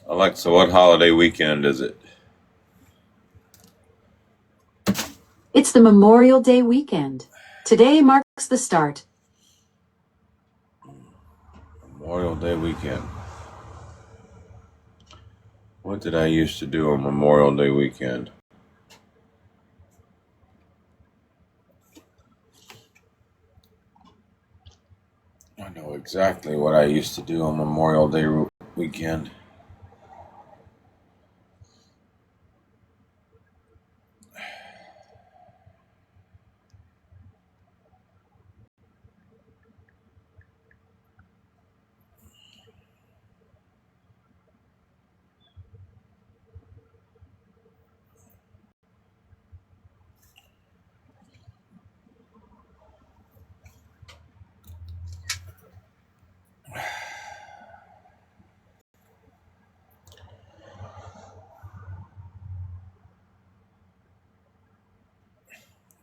Alexa, what holiday weekend is it? It's the Memorial Day weekend. Today marks the start. Memorial Day weekend. What did I used to do on Memorial Day weekend? I know exactly what I used to do on Memorial Day weekend.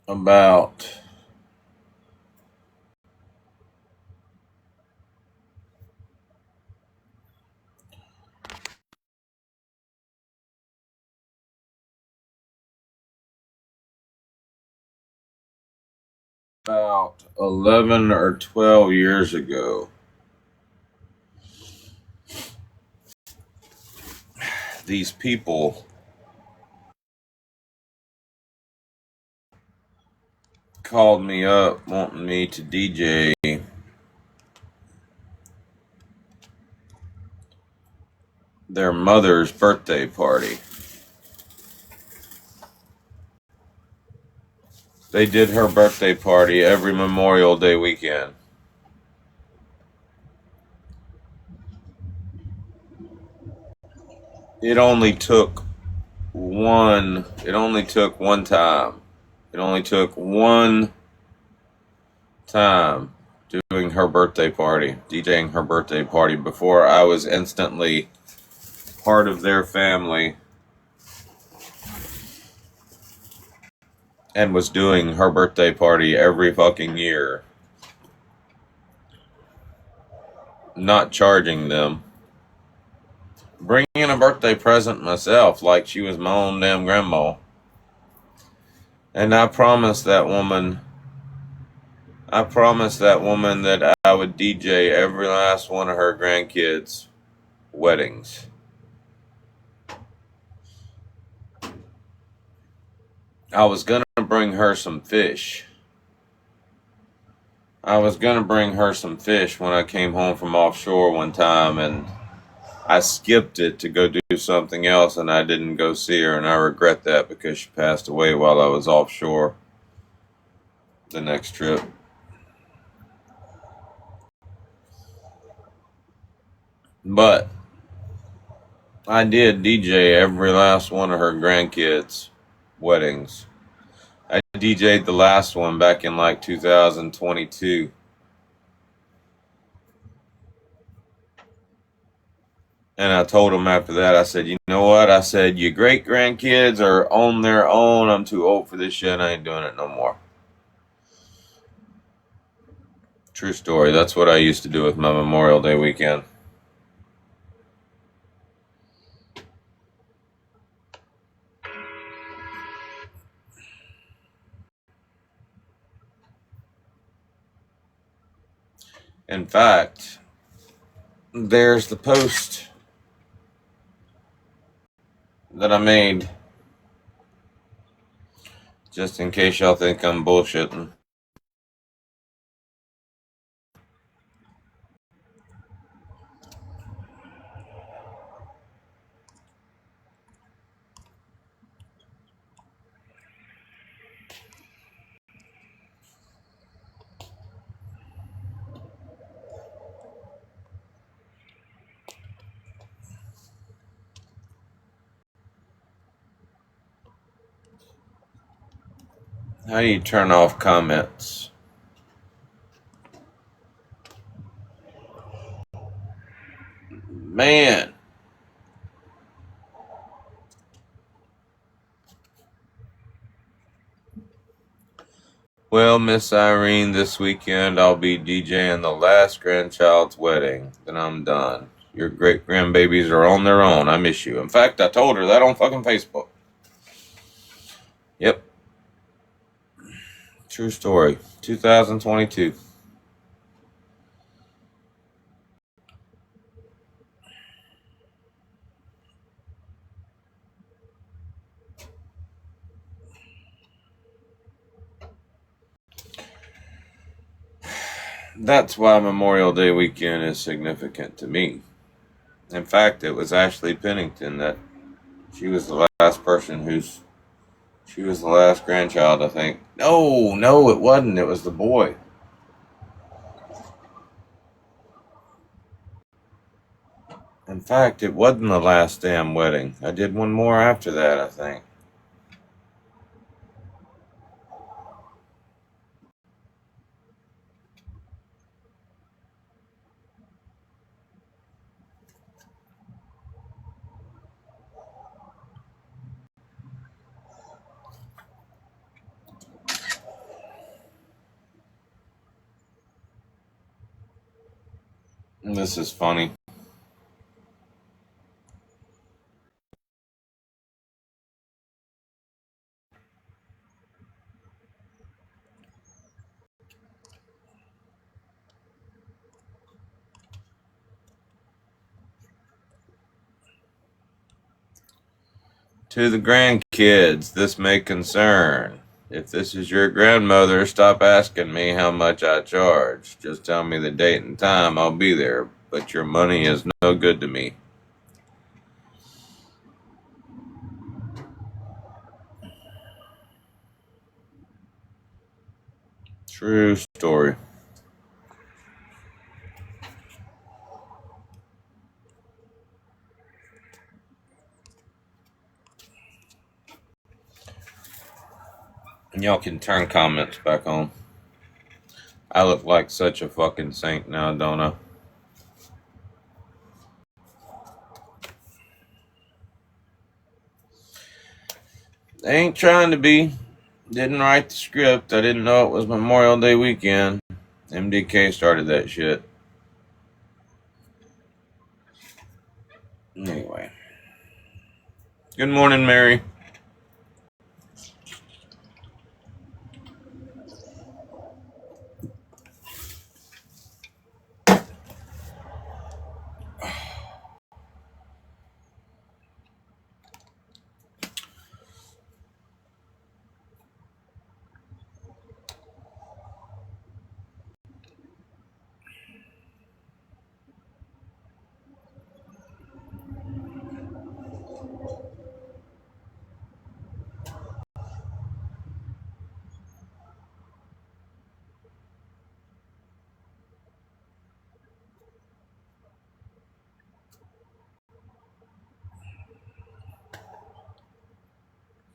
About about 11 or 12 years ago, these people called me up wanting me to DJ their mother's birthday party. They did her birthday party every Memorial Day weekend. It only took one time. It only took one time doing her birthday party, DJing her birthday party, before I was instantly part of their family and was doing her birthday party every fucking year. Not charging them. Bringing a birthday present myself like she was my own damn grandma. And I promised that woman that I would DJ every last one of her grandkids' weddings. I was going to bring her some fish. when I came home from offshore one time, and I skipped it to go do something else, and I didn't go see her, and I regret that because she passed away while I was offshore the next trip. But I did DJ every last one of her grandkids' weddings. I DJ'd the last one back in like 2022. And I told them after that, I said, you know what? I said, your great grandkids are on their own. I'm too old for this shit. I ain't doing it no more. True story. That's what I used to do with my Memorial Day weekend. In fact, there's the post that I made, just in case y'all think I'm bullshitting. How do you turn off comments? Man. Well, Miss Irene, this weekend I'll be DJing the last grandchild's wedding. Then I'm done. Your great grandbabies are on their own. I miss you. In fact, I told her that on fucking Facebook. Yep. True story. 2022. That's why Memorial Day weekend is significant to me. In fact, it was Ashley Pennington that she was the last person she was the last grandchild, I think. No, it wasn't. It was the boy. In fact, it wasn't the last damn wedding. I did one more after that, I think. This is funny. To the grandkids, this may concern. If this is your grandmother, stop asking me how much I charge. Just tell me the date and time, I'll be there. But your money is no good to me. True story. And y'all can turn comments back on. I look like such a fucking saint now, don't I? I ain't trying to be. Didn't write the script. I didn't know it was Memorial Day weekend. MDK started that shit. Anyway. Good morning, Mary.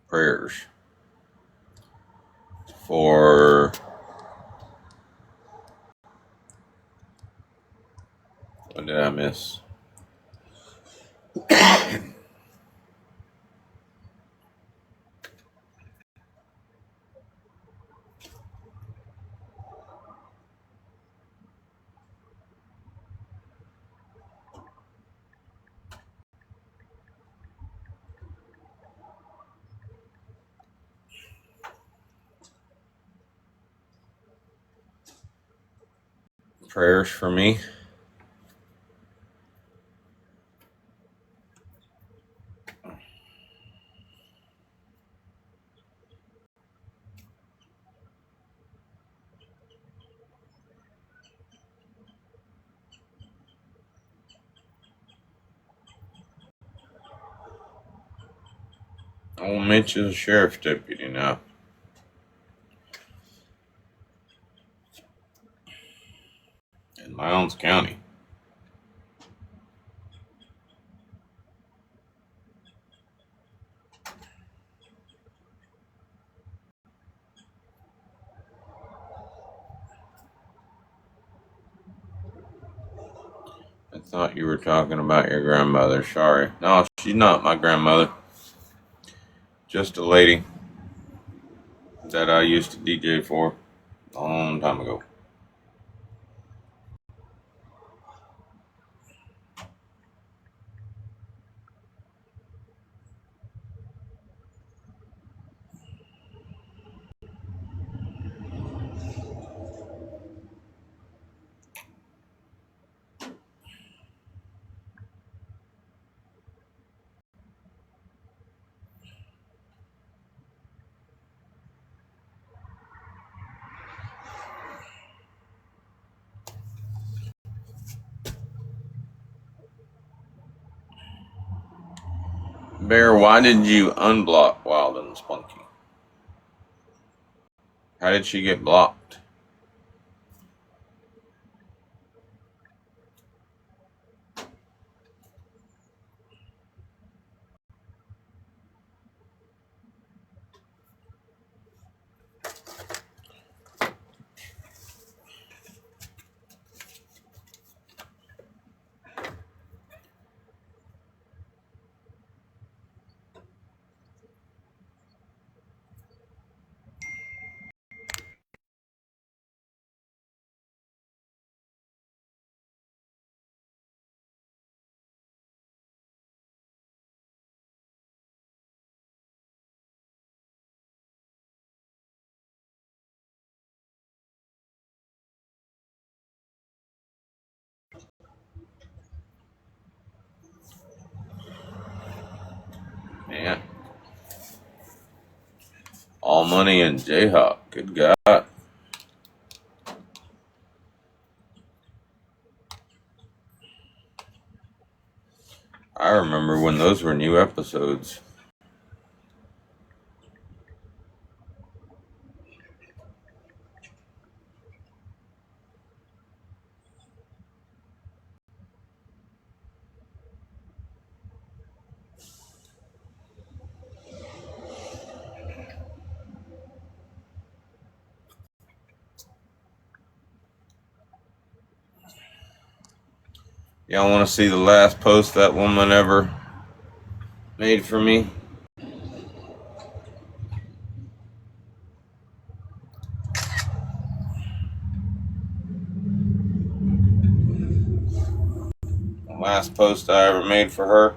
Prayers for what did I miss? Prayers for me. Old Mitch is a sheriff's deputy now. In Lowndes County. I thought you were talking about your grandmother. Sorry. No, she's not my grandmother. Just a lady that I used to DJ for a long time ago. Bear, why did you unblock Wild and Spunky? How did she get blocked? Yeah. All Money and Jayhawk. Good God. I remember when those were new episodes. Y'all want to see the last post that woman ever made for me? The last post I ever made for her?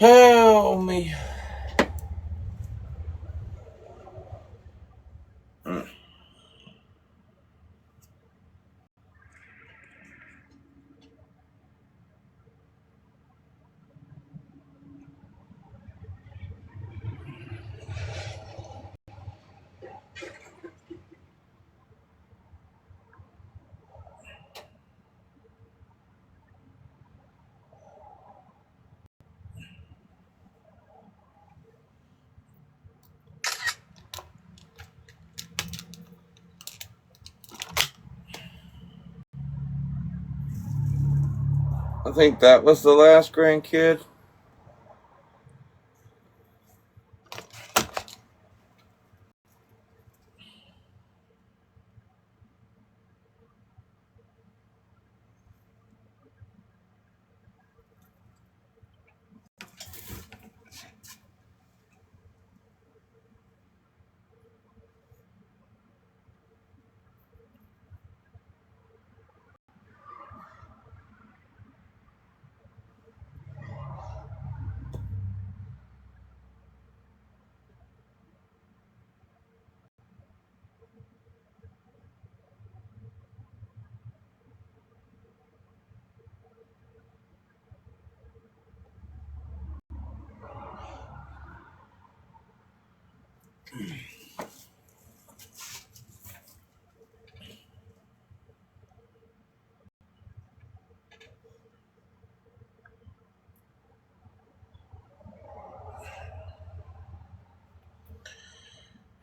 Help me. I think that was the last grandkid.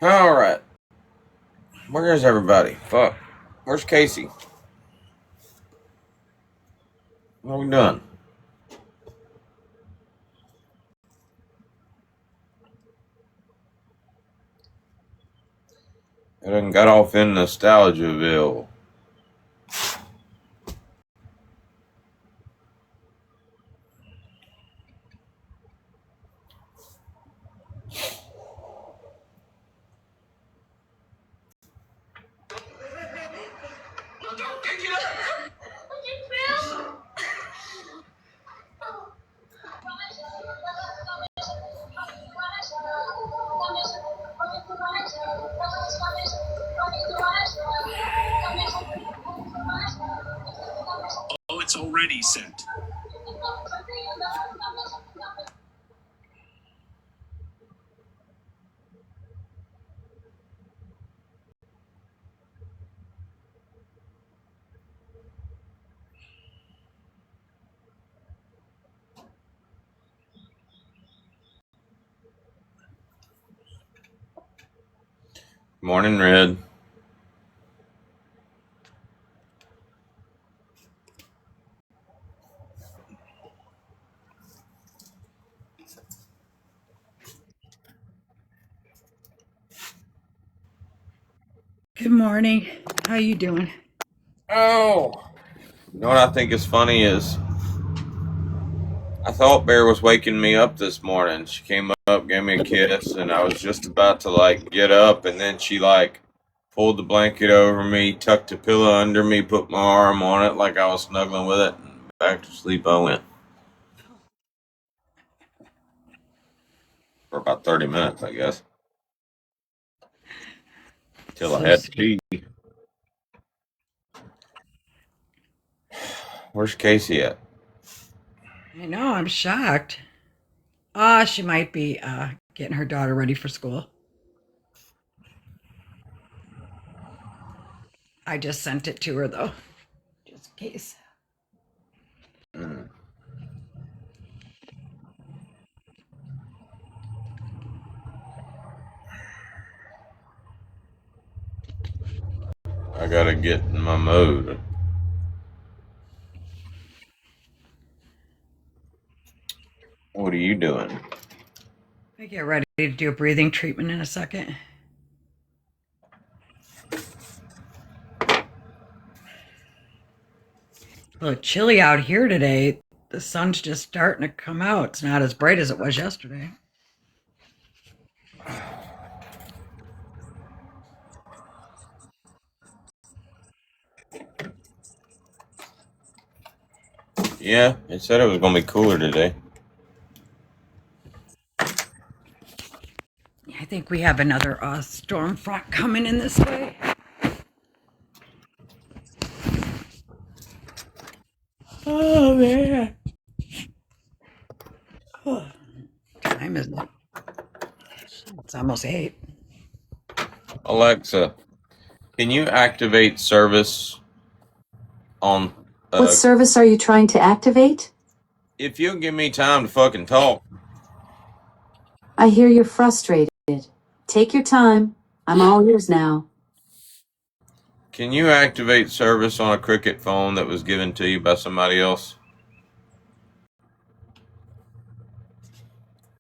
Alright. Where's everybody? Fuck. Where's Casey? What are we doing? I done got off in Nostalgiaville. Oh, it's already sent. Morning, Red. Good morning. How you doing? Oh! You know what I think is funny is I thought Bear was waking me up this morning. She came up, gave me a kiss, and I was just about to like get up, and then she like pulled the blanket over me, tucked the pillow under me, put my arm on it like I was snuggling with it, and back to sleep I went. For about 30 minutes, I guess. Till I So had to sweet. pee. Where's Casey at? I know, I'm shocked. She might be getting her daughter ready for school. I just sent it to her though, just in case. Mm. I gotta get in my mode. What are you doing? I get ready to do a breathing treatment in a second. A little chilly out here today. The sun's just starting to come out. It's not as bright as it was yesterday. Yeah, it said it was gonna be cooler today. I think we have another storm front coming in this way. Oh man. Oh, time is it? It's almost 8. Alexa, can you activate service on What service are you trying to activate? if you'll give me time to fucking talk. I hear you're frustrated. Take your time. I'm all ears now. Can you activate service on a Cricket phone that was given to you by somebody else?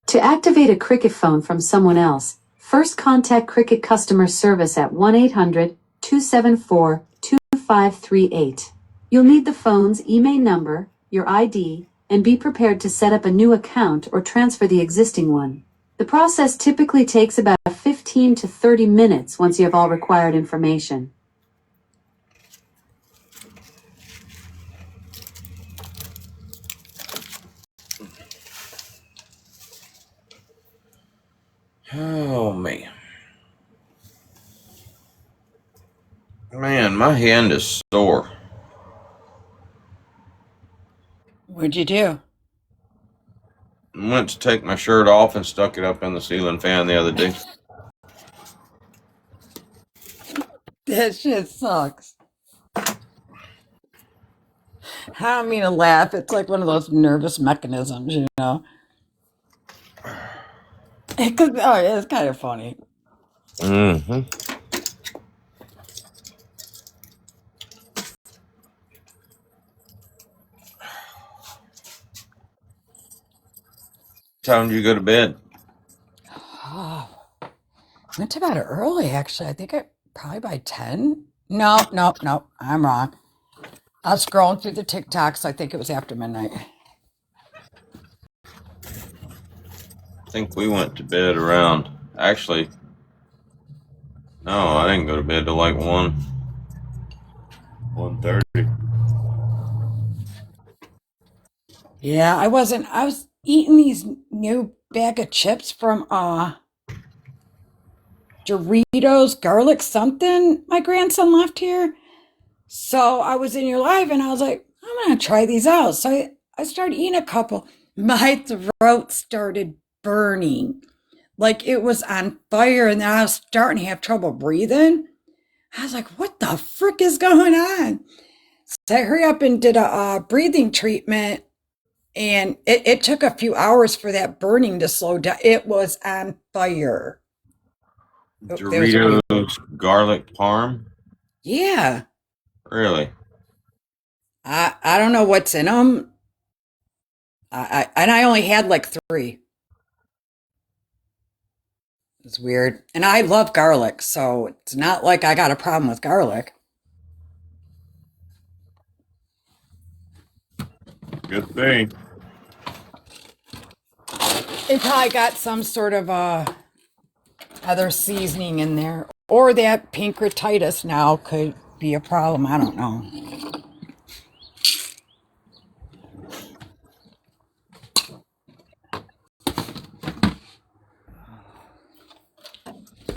To activate a Cricket phone from someone else, first contact Cricket customer service at 1-800-274-2538. You'll need the phone's email number, your ID, and be prepared to set up a new account or transfer the existing one. The process typically takes about 15 to 30 minutes once you have all required information. Oh man. Man, my hand is sore. What'd you do? I went to take my shirt off and stuck it up in the ceiling fan the other day. That shit sucks. I don't mean to laugh. It's like one of those nervous mechanisms, you know. It's kind of funny. Mm-hmm. Time did you go to bed? Oh, went to bed early, actually. I think I Probably by 10. No, I'm wrong. I was scrolling through the TikToks. I think it was after midnight. I think we went to bed around. Actually, no, I didn't go to bed till like 1:30. Yeah, I wasn't. I was eating these new bag of chips from Doritos garlic something my grandson left here. So I was in your live and I was like, I'm gonna try these out. So I started eating a couple. My throat started burning. Like it was on fire, and then I was starting to have trouble breathing. I was like, what the frick is going on? So I hurry up and did a breathing treatment, and it took a few hours for that burning to slow down. It was on fire. There's a reason. Doritos garlic parm? Yeah. Really? I don't know what's in them. And I only had like 3. It's weird. And I love garlic, so it's not like I got a problem with garlic. Good thing. They probably got some sort of other seasoning in there. Or that pancreatitis now could be a problem. I don't know.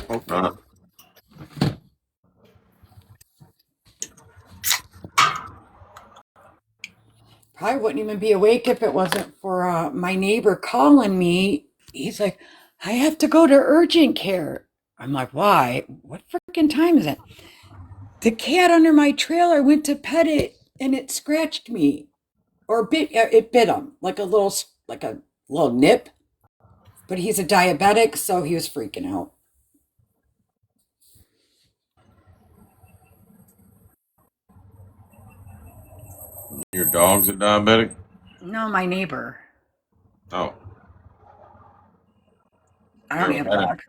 Hope not. Probably wouldn't even be awake if it wasn't for my neighbor calling me. He's like, I have to go to urgent care. I'm like, why? What freaking time is it? The cat under my trailer went to pet it and it scratched me. Or it bit him like a little nip. But he's a diabetic, so he was freaking out. Your dog's a diabetic? No, my neighbor. Oh. I You don't ever have a had a, dog.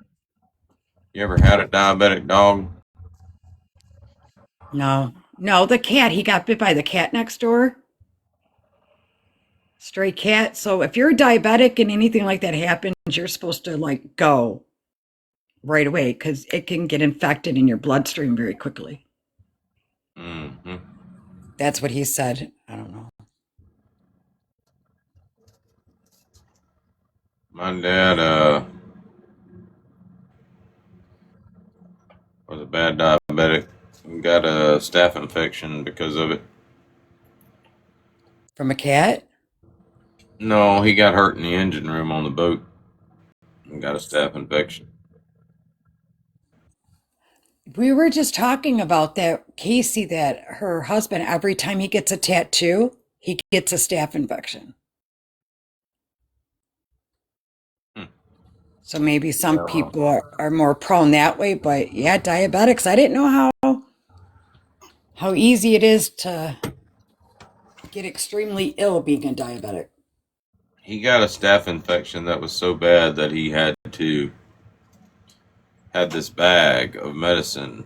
you ever had a diabetic dog? No, the cat. He got bit by the cat next door. Stray cat. So if you're a diabetic and anything like that happens, you're supposed to like go right away because it can get infected in your bloodstream very quickly. Mm-hmm. That's what he said. I don't know. My dad was a bad diabetic. Got a staph infection because of it. From a cat? No, he got hurt in the engine room on the boat and got a staph infection. We were just talking about that, Casey, that her husband, every time he gets a tattoo, he gets a staph infection. Hmm. So maybe some Yeah. people are more prone that way, but yeah, diabetics. I didn't know how easy it is to get extremely ill being a diabetic. He got a staph infection that was so bad that he had this bag of medicine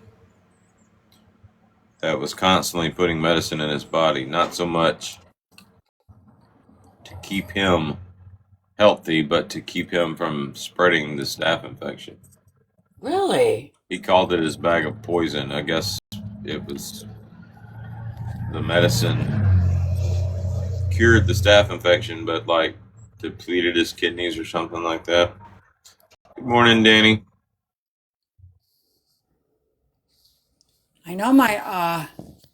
that was constantly putting medicine in his body, not so much to keep him healthy, but to keep him from spreading the staph infection. Really? He called it his bag of poison. I guess it was the medicine cured the staph infection, but like depleted his kidneys or something like that. Good morning, Danny. I know my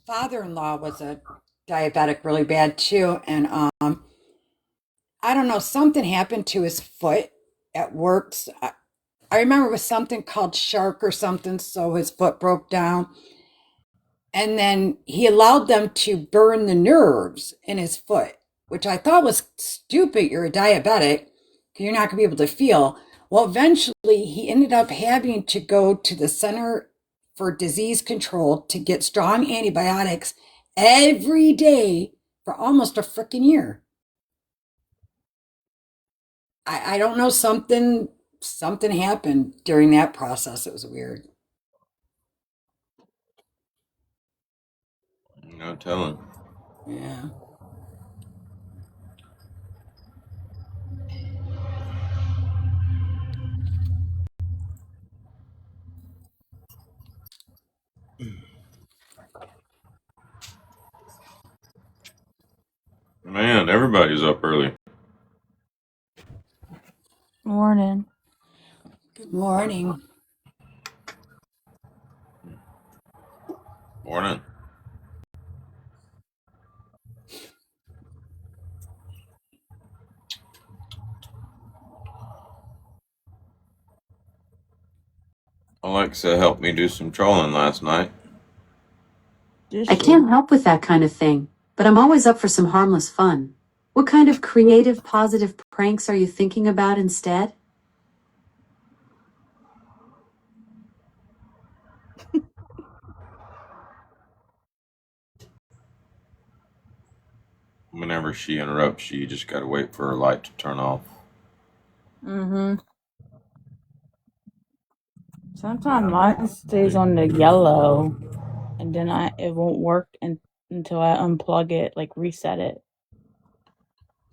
father-in-law was a diabetic really bad too, and I don't know, something happened to his foot at work. I remember it was something called shark or something, so his foot broke down. And then he allowed them to burn the nerves in his foot, which I thought was stupid. You're a diabetic, you're not going to be able to feel. Well, eventually he ended up having to go to the Center for Disease Control to get strong antibiotics every day for almost a freaking year. I don't know, something happened during that process. It was weird. No telling. Yeah. Man, everybody's up early. Morning. Good morning. Morning. Alexa helped me do some trolling last night. I can't help with that kind of thing, but I'm always up for some harmless fun. What kind of creative, positive pranks are you thinking about instead? Whenever she interrupts you, just gotta wait for her light to turn off. Mm-hmm. Sometimes mine stays on the yellow, and then it won't work until I unplug it, like reset it.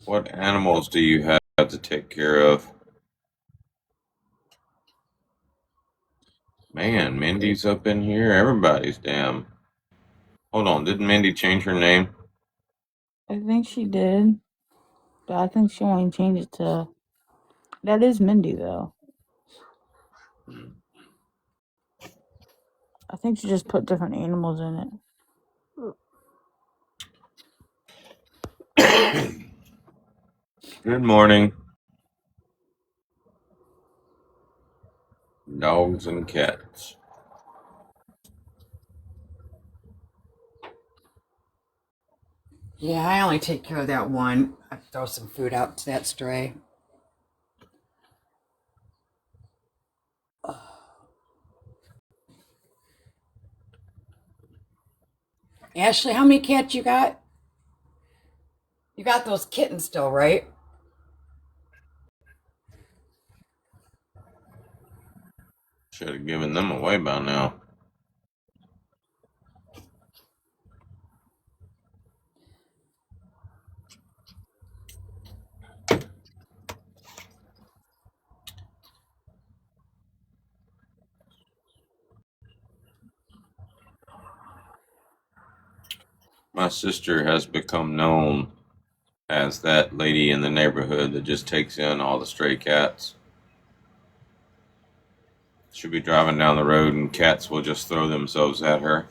What animals do you have to take care of? Man, Mindy's up in here. Everybody's damn. Hold on, didn't Mindy change her name? I think she did, but I think she only changed it to. That is Mindy though. I think she just put different animals in it. Good morning. Dogs and cats. Yeah, I only take care of that one. I throw some food out to that stray. Ashley, how many cats you got? You got those kittens still, right? Should have given them away by now. My sister has become known as that lady in the neighborhood that just takes in all the stray cats. She'll be driving down the road and cats will just throw themselves at her.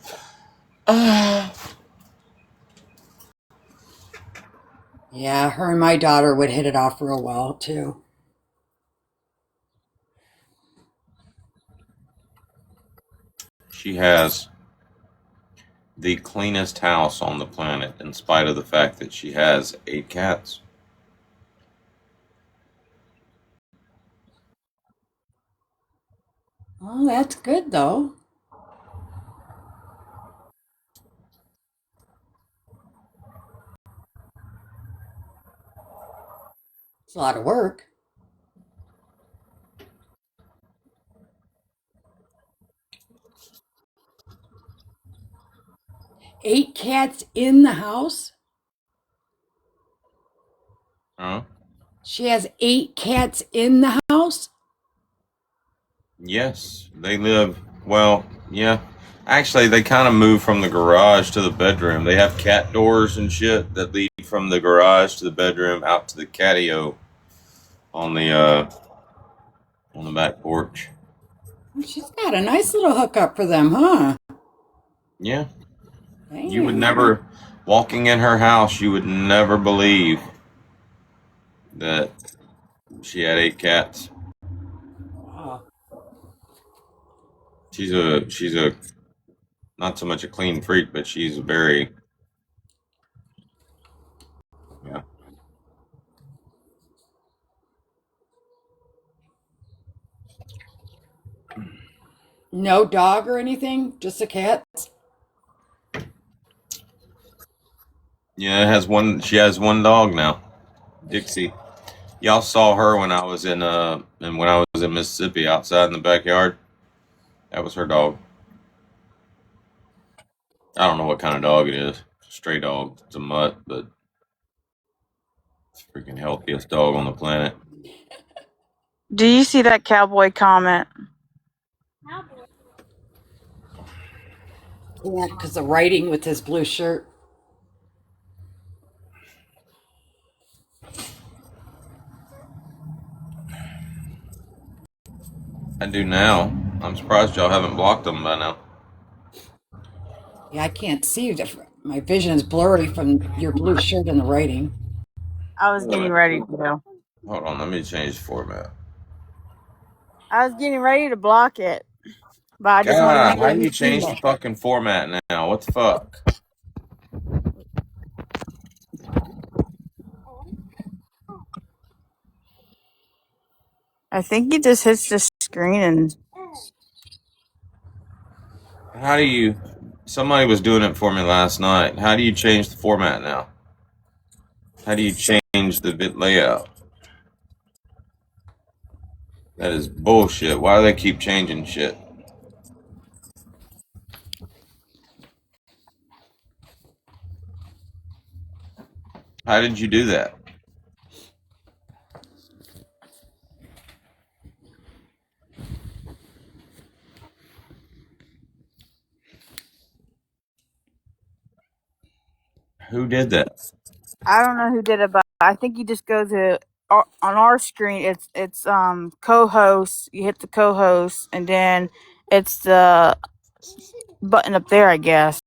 Yeah, her and my daughter would hit it off real well, too. She has the cleanest house on the planet, in spite of the fact that she has 8 cats. Oh, that's good, though. It's a lot of work. Eight cats in the house? Huh? She has 8 cats in the house? Yes, they live, well, yeah. Actually, they kind of move from the garage to the bedroom. They have cat doors and shit that lead from the garage to the bedroom out to the catio on the back porch. She's got a nice little hookup for them, huh? Yeah. Damn. You would never, walking in her house, you would never believe that she had 8 cats. Wow. She's a not so much a clean freak, but she's very, yeah. No dog or anything? Just a cat? Yeah, it has one. She has one dog now, Dixie. Y'all saw her when I was in Mississippi outside in the backyard. That was her dog. I don't know what kind of dog it is. Stray dog. It's a mutt, but it's the freaking healthiest dog on the planet. Do you see that cowboy comment? Yeah, because the writing with his blue shirt. I do now. I'm surprised y'all haven't blocked them by now. Yeah, I can't see. My vision is blurry from your blue shirt and the writing. I was getting ready to. Hold on, let me change the format. I was getting ready to block it, but I just wanted to God, make how sure do you you seen change the it. fucking format now? What the fuck? I think he just hits the screen and How do you? Somebody was doing it for me last night. How do you change the format now? How do you change the bit layout? That is bullshit. Why do they keep changing shit? How did you do that? Who did that? I don't know who did it, but I think you just go to on our screen. It's co-host. You hit the co-host, and then it's the button up there, I guess.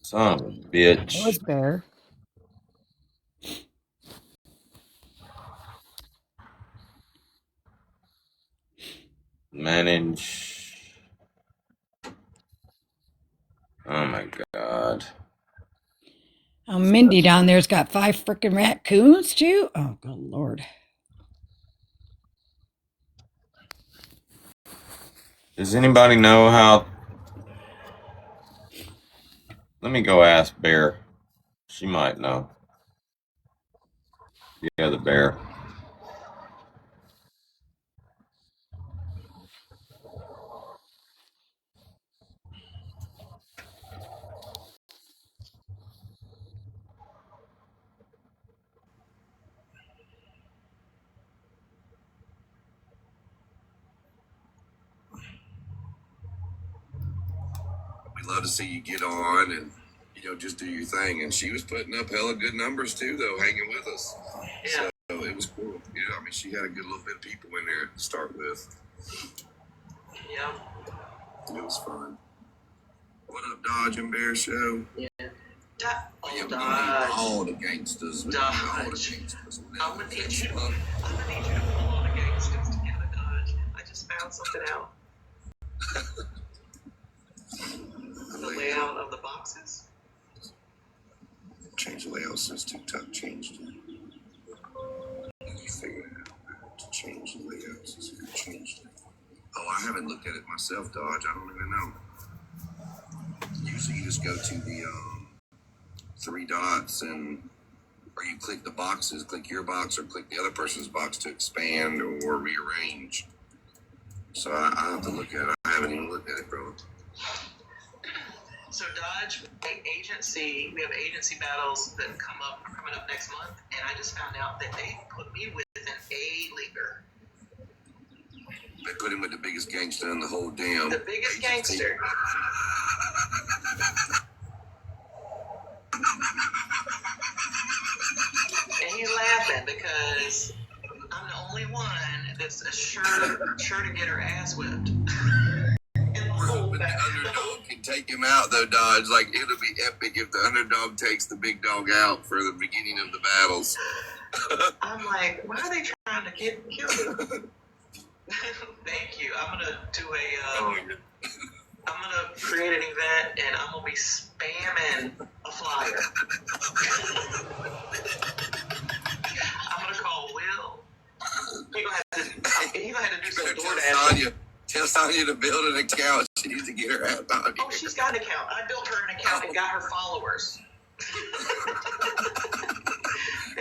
Son of a That bitch. was Bear. Manage. Oh my god. Mindy down there's got 5 freaking raccoons too. Oh, good lord. Does anybody know how? Let me go ask Bear. She might know. Yeah, the bear. We'd love to see you get on and just do your thing. And she was putting up hella good numbers too, though, hanging with us. Yeah. So it was cool. Yeah, I mean, she had a good little bit of people in there to start with. Yeah. It was fun. What up, Dodge and Bear Show? Yeah. We need all the gangsters. We need all the gangsters. I'm gonna need you to pull all the gangsters together, Dodge. I just found something out. The layout of the boxes. Change the layout since TikTok changed it. You figure it out. To change the layout since it changed it. Oh, I haven't looked at it myself, Dodge. I don't even know. Usually you just go to the 3 dots or you click the boxes, click your box or click the other person's box to expand or rearrange. So I have to look at it. I haven't even looked at it, bro. So Dodge, agency, we have agency battles that are coming up next month, and I just found out that they put me with an A-leaguer. They put him with the biggest gangster in the whole damn. The biggest gangster. And he's laughing because I'm the only one that's sure to get her ass whipped. But the underdog can take him out, though, Dodge. Like, it'll be epic if the underdog takes the big dog out for the beginning of the battles. I'm like, why are they trying to kill me? Thank you. I'm gonna do I'm gonna create an event and I'm gonna be spamming a flyer. I'm gonna call Will. He's gonna have to do some DoorDash. Tell Sonya to build an account. She needs to get her out on Oh, she's got an account. I built her an account and got her followers.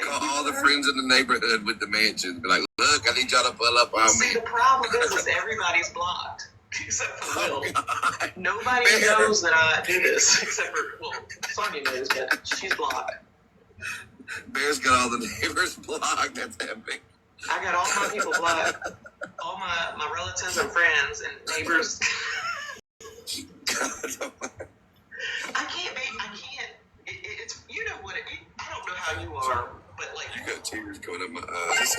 Call all the friends in the neighborhood with the mansion. Be like, look, look, I need y'all to pull up on See, me. the problem is everybody's blocked. Except for Will. God. Nobody Bear. knows that I do this, except for, well, Sonya knows, but she's blocked. Bear's got all the neighbors blocked. That's epic. I got all my people blocked. All my relatives and friends and neighbors. I can't. It's, you know what I don't know how you are, but like. You got tears coming up my eyes.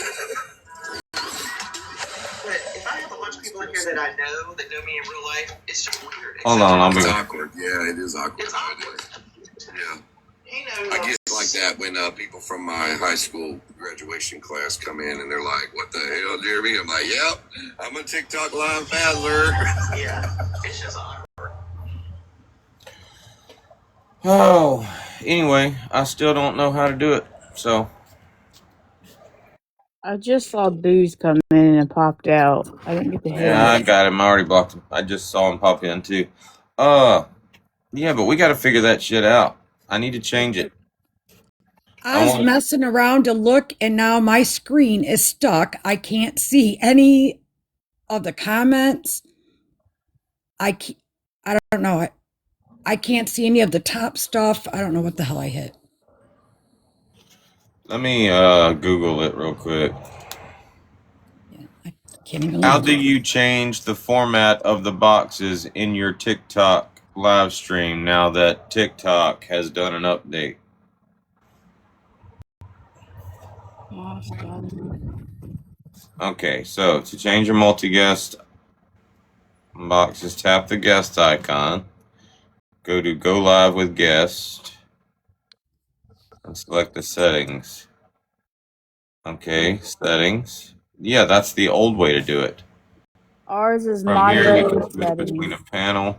But if I have a bunch of people in here that I know that know me in real life, it's just weird. Hold on, I'll be. It's awkward. Yeah, it is awkward. It's awkward. Yeah. He knows. I get like that when people from my high school graduation class come in and they're like, "What the hell, Jeremy?" I'm like, "Yep, I'm a TikTok live paddler." Yeah, it's just awkward. Oh, anyway, I still don't know how to do it. So I just saw Booze come in and popped out. I didn't get to hit yeah, I him. got him. I already blocked him. I just saw him pop in too. Yeah, but we got to figure that shit out. I need to change it. I was messing around to look, and now my screen is stuck. I can't see any of the comments. I don't know. I can't see any of the top stuff. I don't know what the hell I hit. Let me Google it real quick. Yeah, I can't even How look. do you change the format of the boxes in your TikTok live stream now that TikTok has done an update? Okay, so to change your multi-guest boxes, tap the guest icon, go to Go Live with Guest, and select the settings. Okay, settings. Yeah, that's the old way to do it. Ours is From here, you moderator can switch between a settings. panel.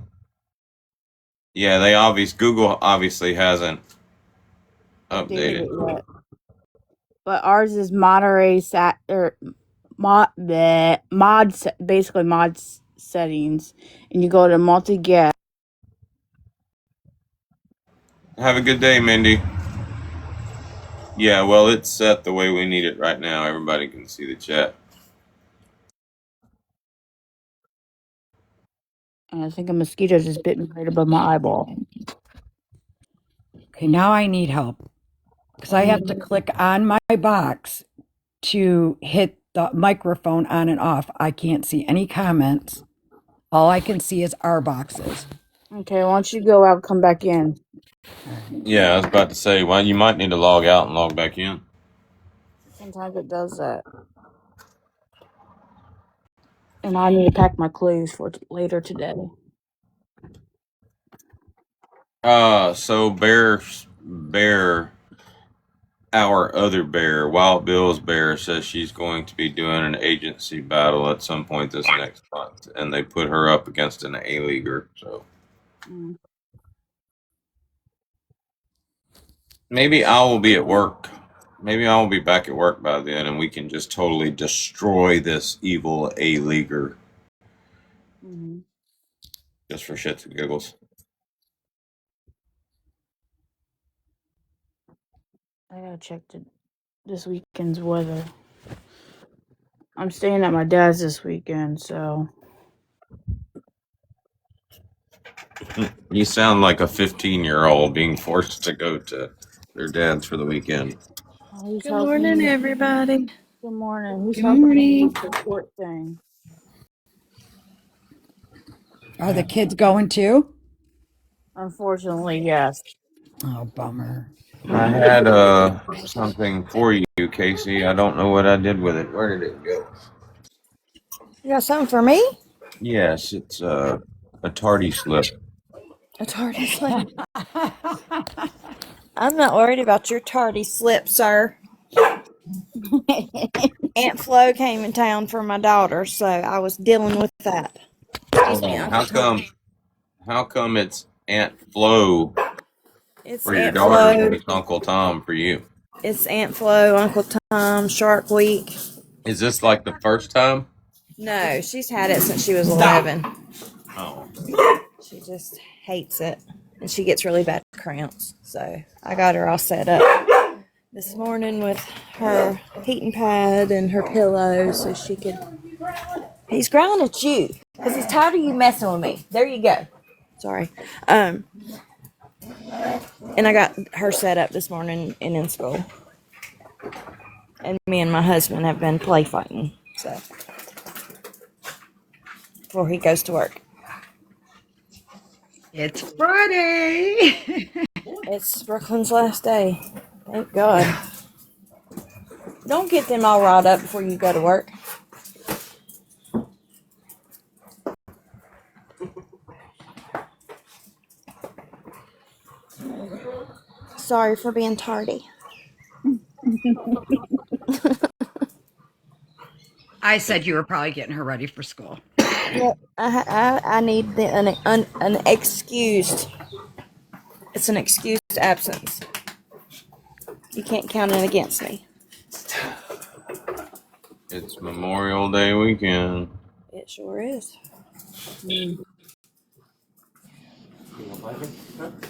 Yeah, Google obviously hasn't updated. It yet. But ours is basically mod settings, and you go to multi-guest. Have a good day, Mindy. Yeah, well, it's set the way we need it right now. Everybody can see the chat. And I think a mosquito just bit me right above my eyeball. Okay, now I need help because I have to click on my box to hit the microphone on and off. I can't see any comments. All I can see is our boxes. Okay, once you go out, come back in. Yeah, I was about to say, well, you might need to log out and log back in. Sometimes it does that. And I need to pack my clothes for later today. So our other bear, Wild Bill's bear, says she's going to be doing an agency battle at some point this next month, and they put her up against an A-leaguer. So maybe I will be at work. Maybe I will be back at work by then, and we can just totally destroy this evil A-leaguer. Just for shits and giggles. I gotta check this weekend's weather. I'm staying at my dad's this weekend, so. You sound like a 15-year-old being forced to go to their dad's for the weekend. Good morning, everybody. Good morning. Who's Good morning. with the court thing? Are the kids going too? Unfortunately, yes. Oh, bummer. I had something for you, Casey. I don't know what I did with it. Where did it go? You got something for me? Yes, it's a tardy slip. A tardy slip. I'm not worried about your tardy slip, sir. Aunt Flo came in town for my daughter, so I was dealing with that. Excuse me, How come it's Aunt Flo It's for your Aunt daughter Flo. and it's Uncle Tom for you? It's Aunt Flo, Uncle Tom, Shark Week. Is this like the first time? No, she's had it since she was 11. Oh. She just hates it, and she gets really bad cramps. So I got her all set up this morning with her heating pad and her pillow so she could. He's growling at you because he's tired of you messing with me. There you go. Sorry. And I got her set up this morning and in school. And me and my husband have been play fighting. So before he goes to work. It's Friday. It's Brooklyn's last day. Thank God. Don't get them all riled up before you go to work. Sorry for being tardy. I said you were probably getting her ready for school. Yep, I need an excused. It's an excused absence. You can't count it against me. It's Memorial Day weekend. It sure is.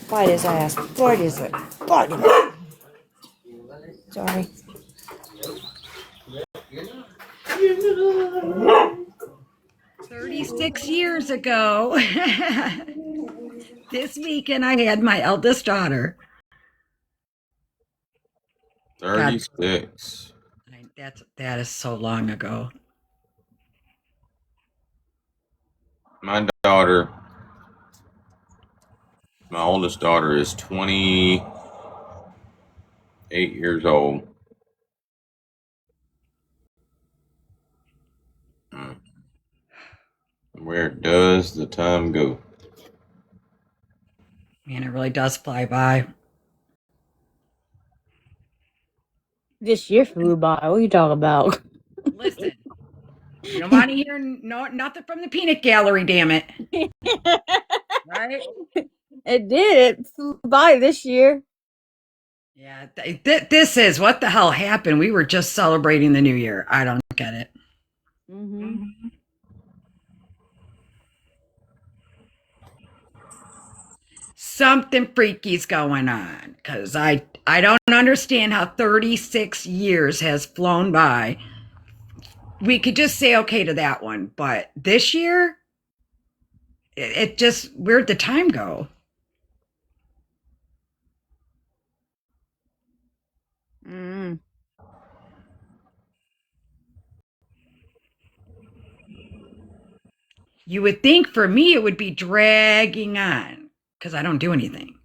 Bite his ass. Bite his it. Bite him. Sorry. $36 ago, this weekend I had my eldest daughter. 36. That is so long ago. My oldest daughter is 28 years old. Where does the time go? Man, it really does fly by. This year flew by. What are you talking about? Listen, you don't want to hear nothing from the peanut gallery, damn it. Right? It did. It flew by this year. Yeah, this is what the hell happened. We were just celebrating the new year. I don't get it. Mm-hmm. Something freaky's going on because I don't understand how 36 years has flown by. We could just say okay to that one, but this year, it just, where'd the time go? Mm. You would think for me it would be dragging on because I don't do anything.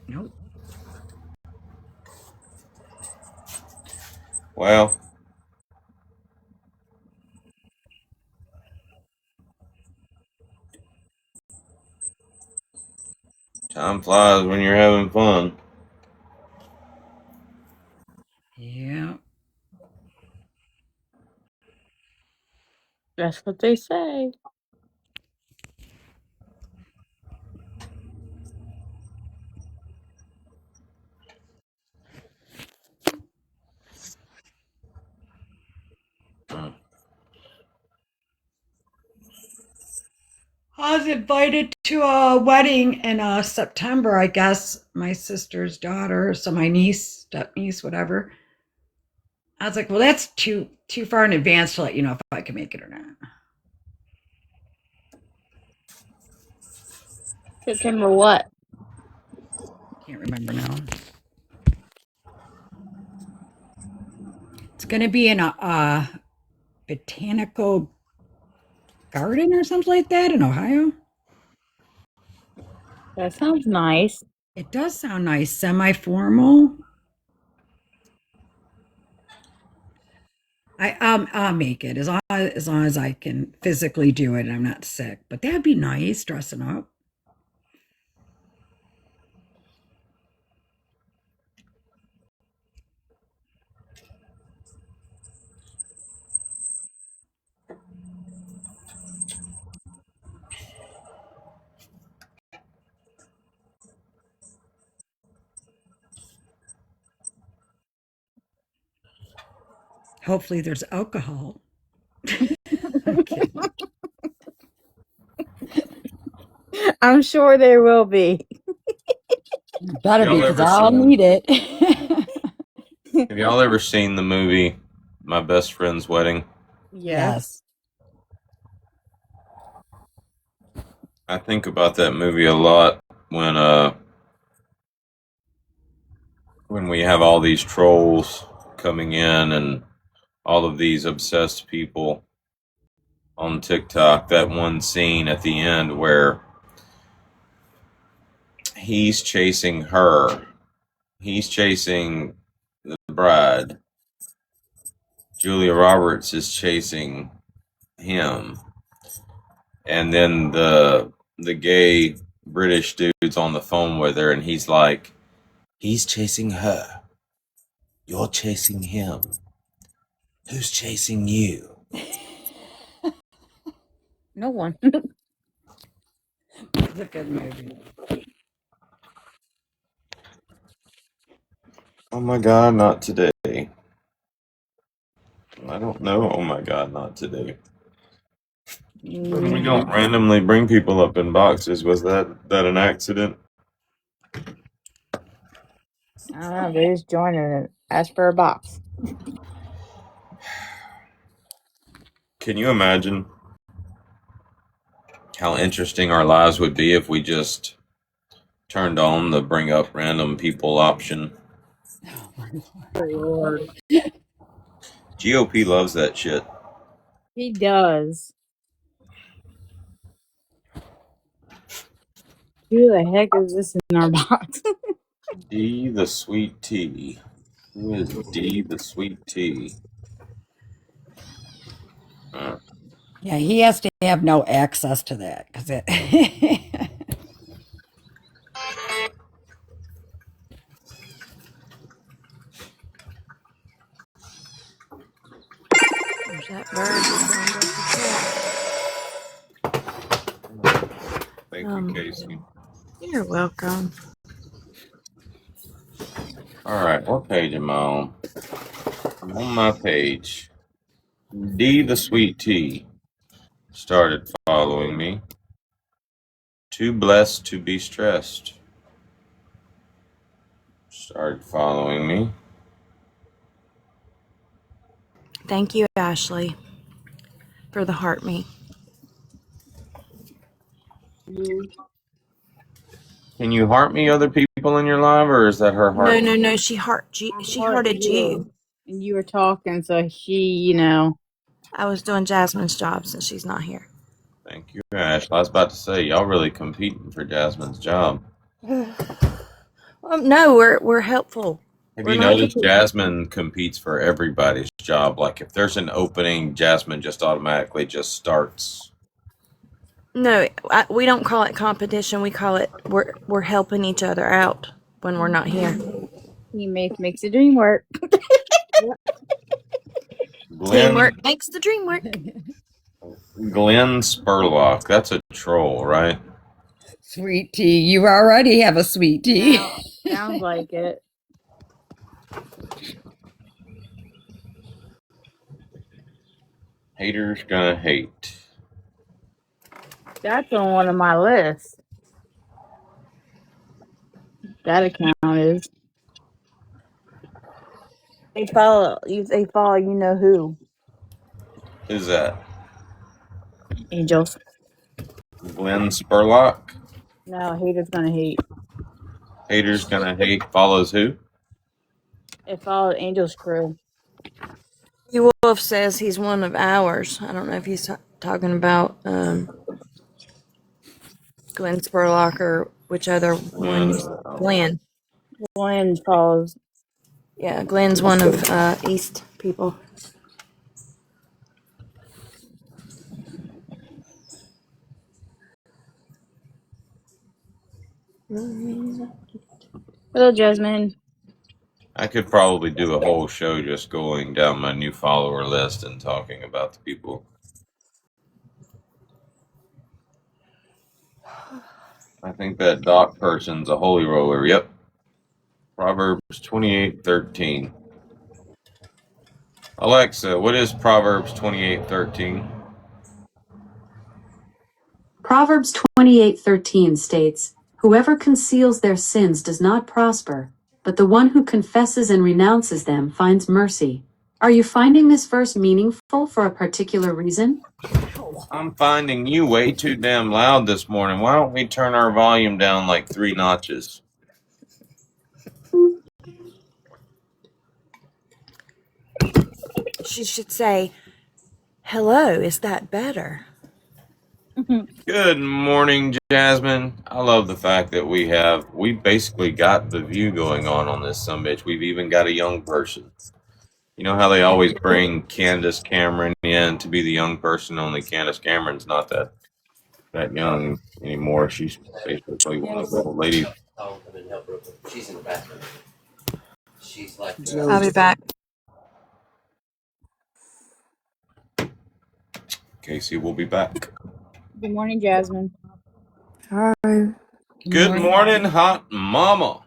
Nope. Well, time flies when you're having fun. Yeah. That's what they say. I was invited to a wedding in September, I guess. My sister's daughter, so my niece, step niece, whatever. I was like, well, that's too far in advance to let you know if I can make it or not. September what? Can't remember now. It's going to be in a botanical garden or something like that in Ohio. That sounds nice. It does sound nice, semi-formal. I'll make it as long as I can physically do it and I'm not sick. But that'd be nice, dressing up. Hopefully there's alcohol. Okay. I'm sure there will be. Better be Y'all because ever I'll seen- need it. Have y'all ever seen the movie My Best Friend's Wedding? Yes. I think about that movie a lot when we have all these trolls coming in and all of these obsessed people on TikTok. That one scene at the end where he's chasing her. He's chasing the bride. Julia Roberts is chasing him. And then the gay British dude's on the phone with her and he's like, he's chasing her. You're chasing him. Who's chasing you? No one. It's a good movie. Oh my god, not today. I don't know. Oh my god, not today. We don't randomly bring people up in boxes. Was that an accident? I don't know. They just joined and asked for a box. Can you imagine how interesting our lives would be if we just turned on the bring up random people option? Oh my Lord. Lord. GOP loves that shit. He does. Who the heck is this in our box? D the sweet tea. Who is D the sweet tea? Yeah, he has to have no access to that because it. There's that bird that joined us. Thank you, Casey. You're welcome. Alright, what page am I on? I'm on my page. D the sweet tea started following me. Too blessed to be stressed. Started following me. Thank you, Ashley, for the heart me. Can you heart me other people in your life, or is that her heart? No. She hearted you. And you were talking, so she, I was doing Jasmine's job since she's not here. Thank you, Ash. I was about to say, y'all really competing for Jasmine's job. No, we're helpful. Have We're you not noticed competing. Jasmine competes for everybody's job? Like, if there's an opening, Jasmine just automatically just starts. No, we don't call it competition. We call it we're helping each other out when we're not here. teammates makes the dream work. Teamwork makes the dream work. Glenn Spurlock. That's a troll, right? Sweet tea. You already have a sweet tea. Sounds like it. Haters gonna hate. That's on one of my lists. That account is. They follow you. They follow you know who. Who's that? Angels. Glenn Spurlock? No, haters gonna hate. Haters gonna hate follows who? It followed Angel's crew. Wolf says he's one of ours. I don't know if he's talking about Glenn Spurlock or which other one. Glenn. Glenn follows. Yeah, Glenn's one of East people. Hello, Jasmine. I could probably do a whole show just going down my new follower list and talking about the people. I think that Doc person's a holy roller. Yep. Proverbs 28:13. Alexa, what is Proverbs 28:13? Proverbs 28:13 states, "Whoever conceals their sins does not prosper, but the one who confesses and renounces them finds mercy. Are you finding this verse meaningful for a particular reason? I'm finding you way too damn loud this morning. Why don't we turn our volume down like 3 notches? She should say, "Hello, is that better?" Good morning, Jasmine. I love the fact that we basically got the view going on this summit. We've even got a young person. You know how they always bring Candace Cameron in to be the young person, only Candace Cameron's not that young anymore. She's basically one of the old ladies. She's in the bathroom. She's like, I'll be back. Casey will be back. Good morning, Jasmine. Hi. Good morning, hot mama.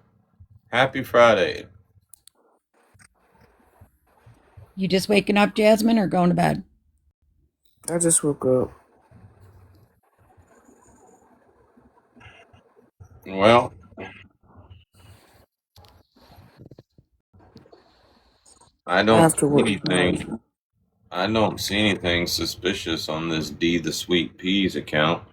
Happy Friday. You just waking up, Jasmine, or going to bed? I just woke up. Well, I I don't have to see work tomorrow. anything. I don't see anything suspicious on this D the Sweet Peas account.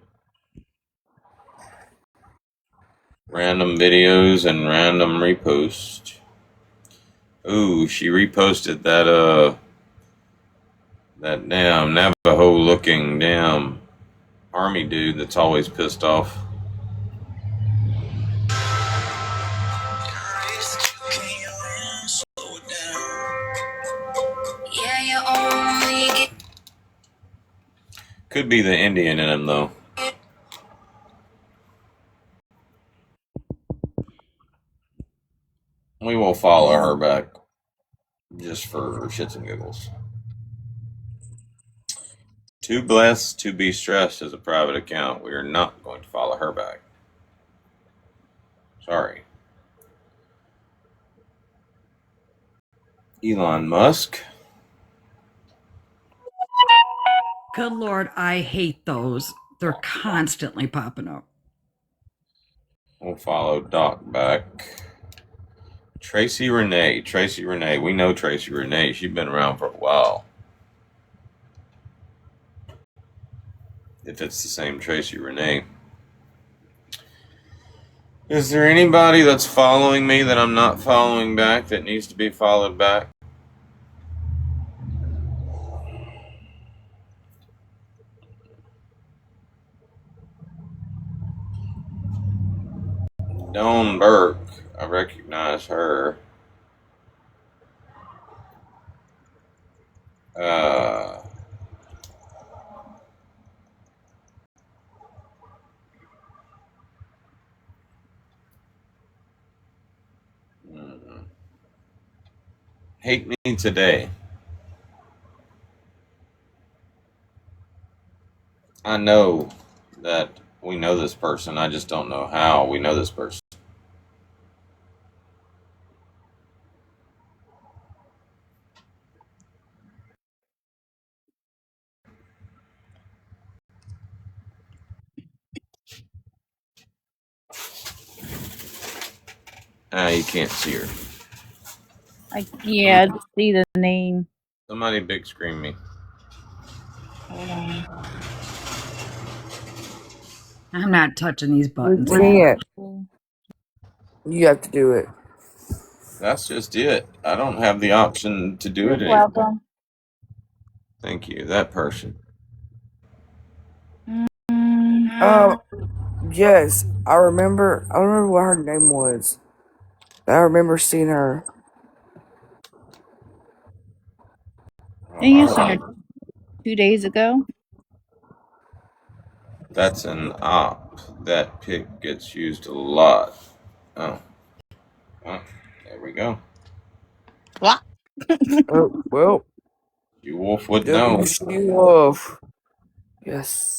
Random videos and random repost. Ooh, she reposted that damn Navajo looking damn army dude that's always pissed off. Could be the Indian in him though. We will follow her back just for shits and giggles. Too blessed to be stressed is a private account. We are not going to follow her back. Sorry. Elon Musk. Good Lord, I hate those. They're constantly popping up. We'll follow Doc back. Tracy Renee. Tracy Renee. We know Tracy Renee. She's been around for a while. If it's the same Tracy Renee. Is there anybody that's following me that I'm not following back that needs to be followed back? Dawn Burke. I recognize her. Uh, Hate Me Today. I know that we know this person. I just don't know how we know this person. You can't see her. Yeah, I just see the name. Somebody big screen me. Hold on. I'm not touching these We buttons. can't. You have to do it. That's just it. I don't have the option to do You're it anymore. welcome. Thank you. That person. Yes, I remember. I don't remember what her name was. I remember seeing her. And you seen her 2 days ago? That's an op. That pick gets used a lot. Oh. Well, there we go. What? Oh well. You Wolf would know. WC Wolf. Yes.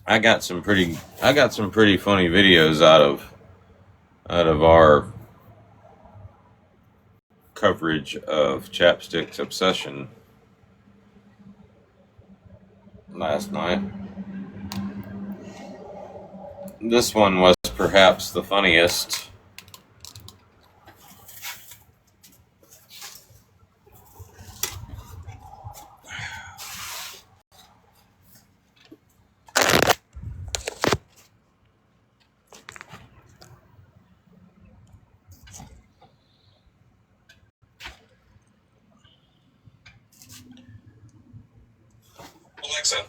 I got some pretty funny videos out of our coverage of Chapstick's obsession last night. This one was perhaps the funniest. Alexa,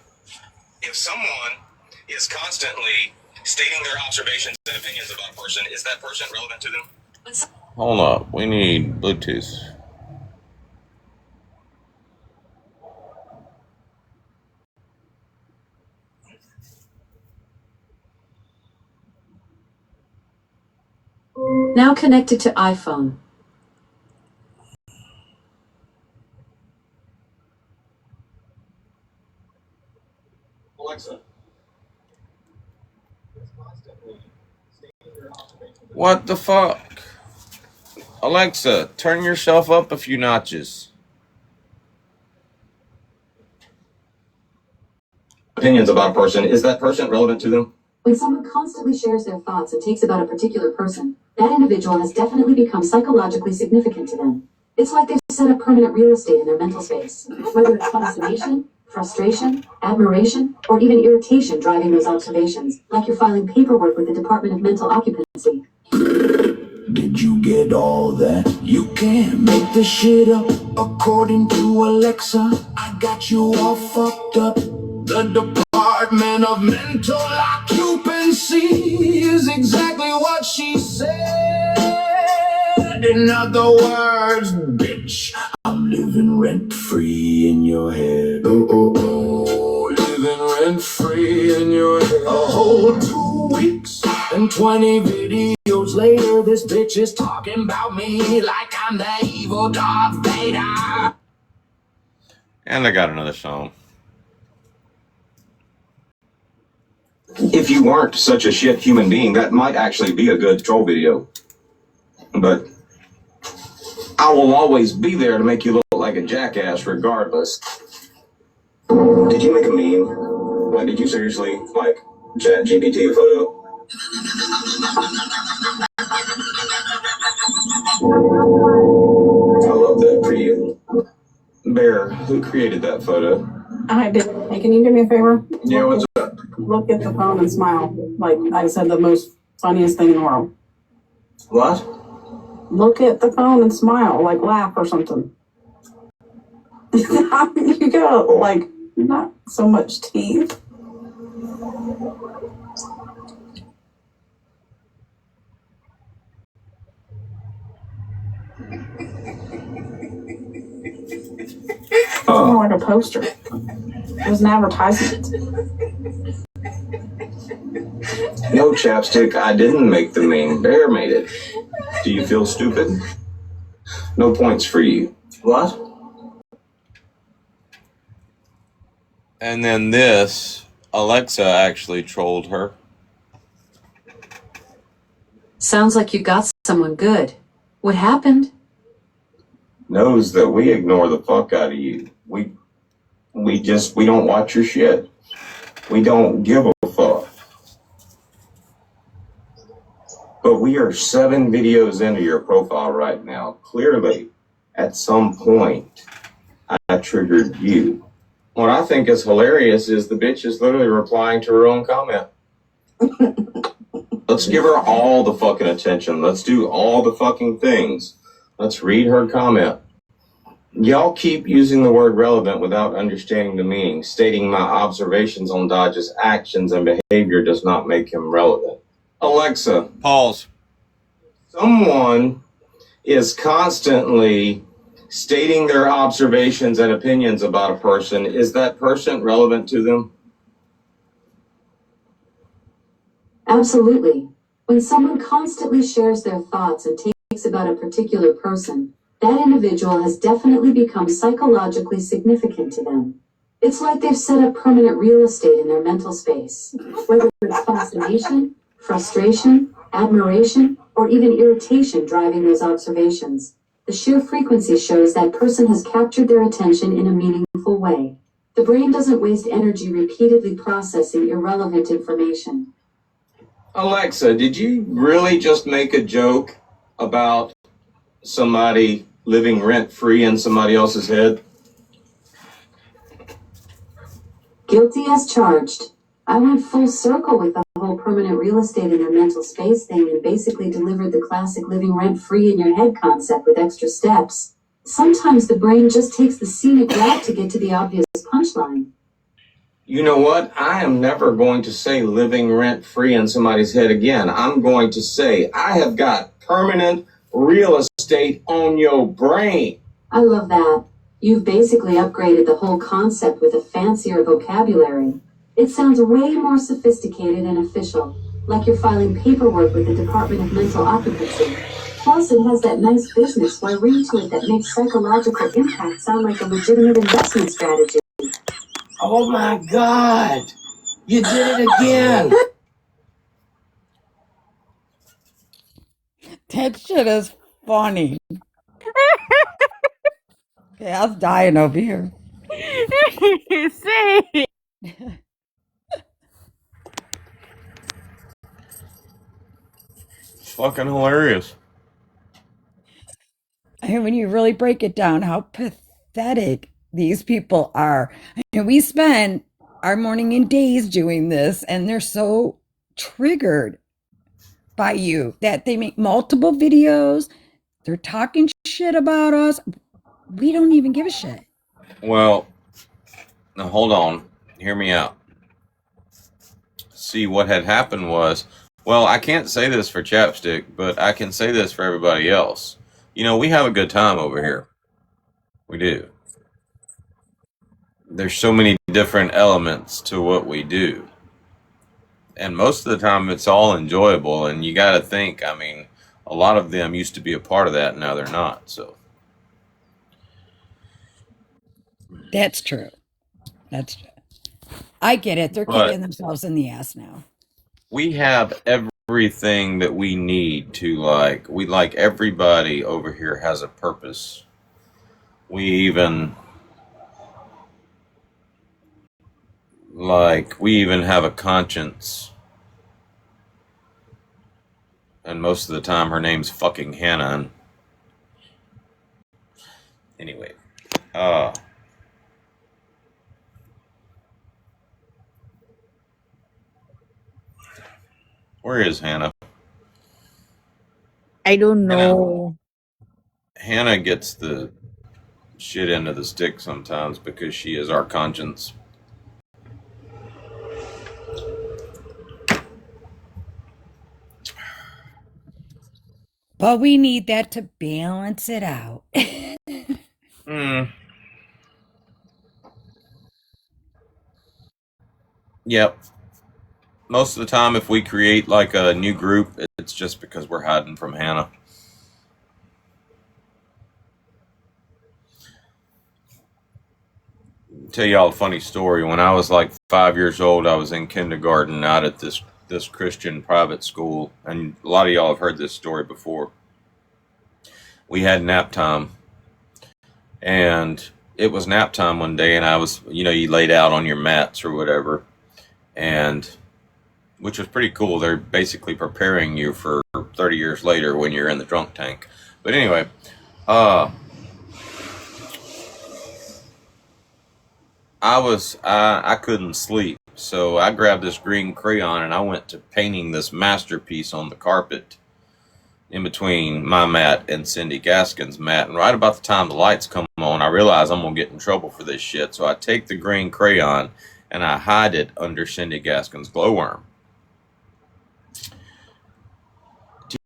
if someone is constantly stating their observations and opinions about a person, is that person relevant to them? Hold up, we need Bluetooth. Now connected to iPhone. Alexa. What the fuck? Alexa, turn yourself up a few notches. Opinions about a person, is that person relevant to them? When someone constantly shares their thoughts and takes about a particular person, that individual has definitely become psychologically significant to them. It's like they've set up permanent real estate in their mental space. Whether it's fascination, frustration, admiration, or even irritation driving those observations, like you're filing paperwork with the Department of Mental Occupancy. Did you get all that? You can't make this shit up. According to Alexa, I got you all fucked up. The Department of Mental Occupancy is exactly what she said. In other words, bitch, I'm living rent-free in your head. Oh, living rent-free in your head. A whole 2 weeks and 20 videos later, this bitch is talking about me like I'm the evil Darth Vader. And I got another song. If you weren't such a shit human being, that might actually be a good troll video. But I will always be there to make you look like a jackass regardless. Did you make a meme? Like, did you seriously, like, chat GPT a photo? I love that for you. Bear, who created that photo? I did. Hey, can you do me a favor? Yeah, what's up? Look at the phone and smile. Like I said, the most funniest thing in the world. What? Look at the phone and smile, like laugh or something. You got like not so much teeth. It's more like a poster. It was an advertisement. No, Chapstick, I didn't make the meme. Bear made it. Do you feel stupid? No points for you. What? And then this, Alexa actually trolled her. Sounds like you got someone good. What happened? Knows that we ignore the fuck out of you. We don't watch your shit. We don't give a fuck. But we are 7 videos into your profile right now. Clearly, at some point, I triggered you. What I think is hilarious is the bitch is literally replying to her own comment. Let's give her all the fucking attention. Let's do all the fucking things. Let's read her comment. Y'all keep using the word relevant without understanding the meaning. Stating my observations on Dodge's actions and behavior does not make him relevant. Alexa. Pause. Someone is constantly stating their observations and opinions about a person. Is that person relevant to them? Absolutely. When someone constantly shares their thoughts and takes about a particular person, that individual has definitely become psychologically significant to them. It's like they've set up permanent real estate in their mental space. Whether it's fascination, frustration, admiration, or even irritation driving those observations. The sheer frequency shows that person has captured their attention in a meaningful way. The brain doesn't waste energy repeatedly processing irrelevant information. Alexa, did you really just make a joke about somebody living rent-free in somebody else's head? Guilty as charged. I went full circle with the whole permanent real estate in their mental space thing and basically delivered the classic living rent-free in your head concept with extra steps. Sometimes the brain just takes the scenic route to get to the obvious punchline. You know what? I am never going to say living rent-free in somebody's head again. I'm going to say I have got permanent real estate on your brain. I love that. You've basically upgraded the whole concept with a fancier vocabulary. It sounds way more sophisticated and official, like you're filing paperwork with the Department of Mental Occupancy. Plus, it has that nice business why ring to it that makes psychological impact sound like a legitimate investment strategy. Oh my God! You did it again! That shit is funny. Okay, I was dying over here. See? It's fucking hilarious. And when you really break it down, how pathetic these people are. And we spend our morning and days doing this, and they're so triggered by you that they make multiple videos. They're talking shit about us. We don't even give a shit. Well, now hold on. Hear me out. See, what had happened was, well, I can't say this for Chapstick, but I can say this for everybody else. You know, we have a good time over here. We do. There's so many different elements to what we do. And most of the time it's all enjoyable, and you got to think, I mean, a lot of them used to be a part of that, and now they're not, so. That's true. That's true. I get it. They're But kicking themselves in the ass now. we have everything that we need to like. We like everybody over here has a purpose. We even have a conscience. And most of the time her name's fucking Hannah. And anyway, where is Hannah? I don't know. Hannah gets the shit into the stick sometimes because she is our conscience. But we need that to balance it out. Yep. Most of the time, if we create like a new group, it's just because we're hiding from Hannah. Tell y'all a funny story. When I was like 5 years old, I was in kindergarten out at this Christian private school, and a lot of y'all have heard this story before. We had nap time, and it was nap time one day, and I was, you know, you laid out on your mats or whatever, and which was pretty cool. They're basically preparing you for 30 years later when you're in the drunk tank. But anyway, I couldn't sleep, so I grabbed this green crayon and I went to painting this masterpiece on the carpet in between my mat and Cindy Gaskin's mat. And right about the time the lights come on, I realize I'm gonna get in trouble for this shit. So I take the green crayon and I hide it under Cindy Gaskin's glowworm.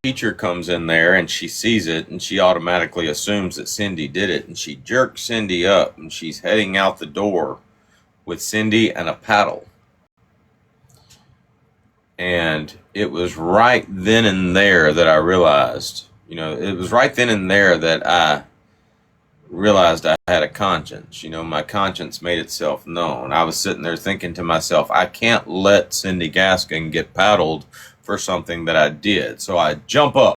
Teacher comes in there and she sees it and she automatically assumes that Cindy did it, and she jerks Cindy up and she's heading out the door with Cindy and a paddle. And it was right then and there that I realized, it was right then and there that I realized I had a conscience. My conscience made itself known. I was sitting there thinking to myself, I can't let Cindy Gaskin get paddled for something that I did. So I jump up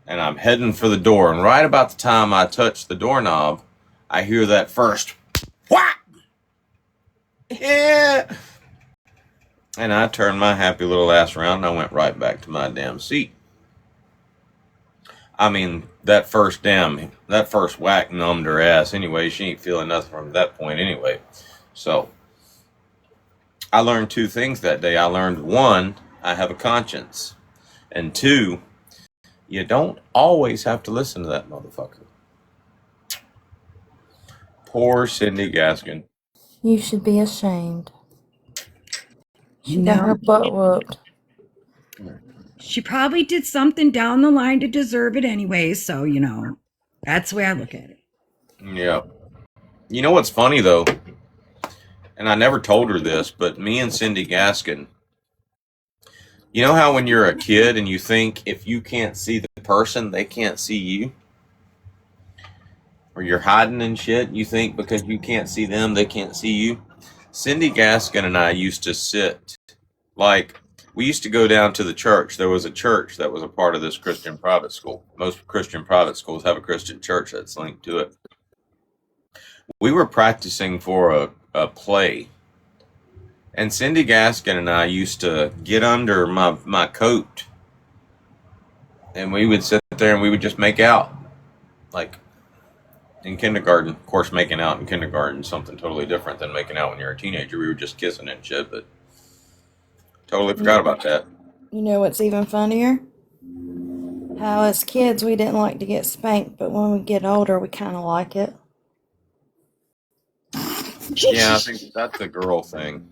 and I'm heading for the door. And right about the time I touch the doorknob, I hear that first whack. Yeah. And I turned my happy little ass around and I went right back to my damn seat. I mean, that first whack numbed her ass anyway. She ain't feeling nothing from that point anyway. So I learned two things that day. I learned, one, I have a conscience. And two, you don't always have to listen to that motherfucker. Poor Cindy Gaskin. You should be ashamed. She You got her know, butt whooped. she probably did something down the line to deserve it anyway. So, that's the way I look at it. Yeah. You know what's funny, though? And I never told her this, but me and Cindy Gaskin, you know how when you're a kid and you think if you can't see the person, they can't see you? Or you're hiding and shit, you think because you can't see them, they can't see you? Cindy Gaskin and I used to sit, like, we used to go down to the church. There was a church that was a part of this Christian private school. Most Christian private schools have a Christian church that's linked to it. We were practicing for a play. And Cindy Gaskin and I used to get under my coat. And we would sit there and we would just make out. Like in kindergarten. Of course, making out in kindergarten is something totally different than making out when you're a teenager. We were just kissing and shit, but totally forgot about that. You know what's even funnier? How as kids we didn't like to get spanked, but when we get older we kind of like it. Yeah, I think that's a girl thing.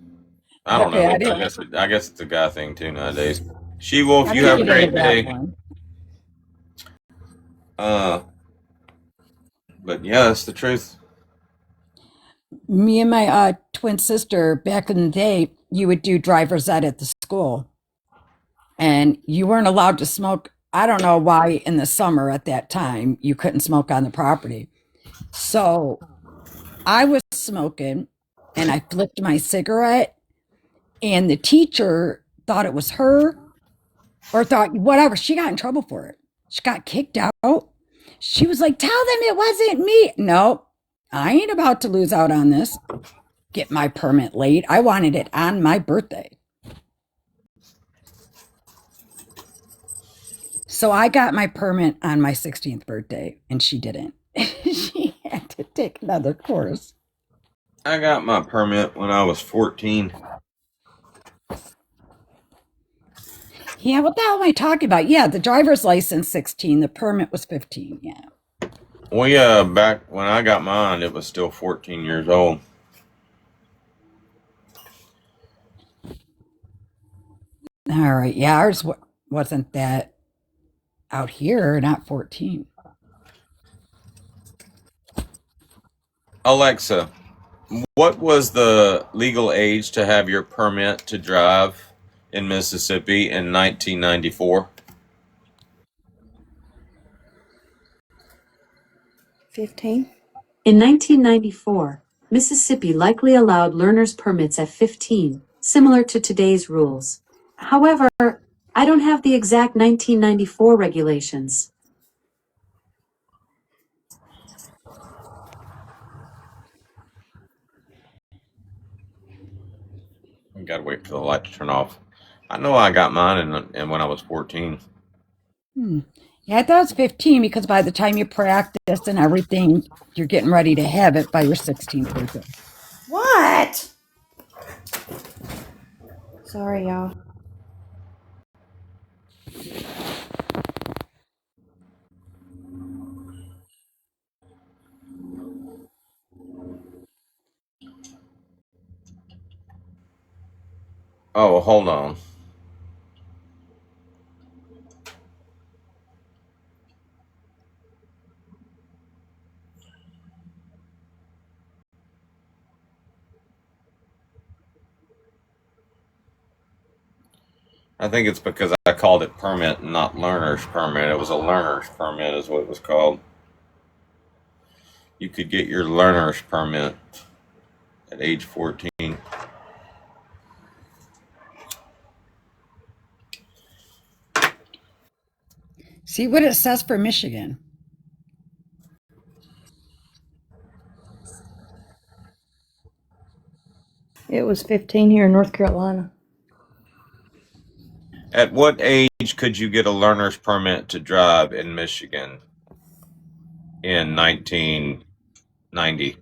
I don't know. Okay, I guess it's a guy thing too nowadays. She Wolf, I you think have a you did a great bad day. one. But yeah, that's the truth. Me and my twin sister back in the day, you would do driver's ed at the school, and you weren't allowed to smoke. I don't know why in the summer at that time you couldn't smoke on the property. So I was smoking, and I flipped my cigarette, and the teacher thought it was her, or thought whatever. She got in trouble for it. She got kicked out. She was like, "Tell them it wasn't me." No, I ain't about to lose out on this. Get my permit late. I wanted it on my birthday. So I got my permit on my 16th birthday and she didn't. She had to take another course. I got my permit when I was 14. Yeah, what the hell am I talking about? Yeah, the driver's license 16, the permit was 15. Yeah. Well, yeah, back when I got mine, it was still 14 years old. All right. Yeah, ours wasn't that out here, not 14. Alexa, what was the legal age to have your permit to drive in Mississippi in 1994? 15. In 1994, Mississippi likely allowed learner's permits at 15, similar to today's rules. However, I don't have the exact 1994 regulations. I gotta wait for the light to turn off. I know I got mine and when I was 14. Yeah, I thought it was 15 because by the time you practice and everything, you're getting ready to have it by your 16th birthday. What? Sorry, y'all. Oh, hold on. I think it's because I called it permit and not learner's permit. It was a learner's permit is what it was called. You could get your learner's permit at age 14. See what it says for Michigan. It was 15 here in North Carolina. At what age could you get a learner's permit to drive in Michigan in 1990?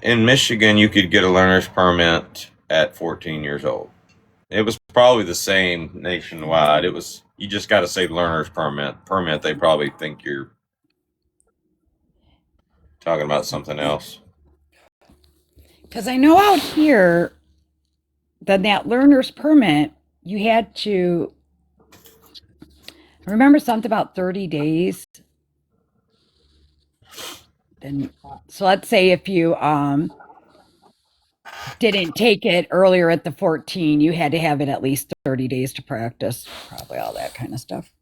In Michigan, you could get a learner's permit at 14 years old. It was probably the same nationwide. You just got to say learner's permit. Permit, they probably think you're talking about something else. Because I know out here that learner's permit, you had to remember something about 30 days. And so let's say if you didn't take it earlier at the 14, you had to have it at least 30 days to practice, probably all that kind of stuff.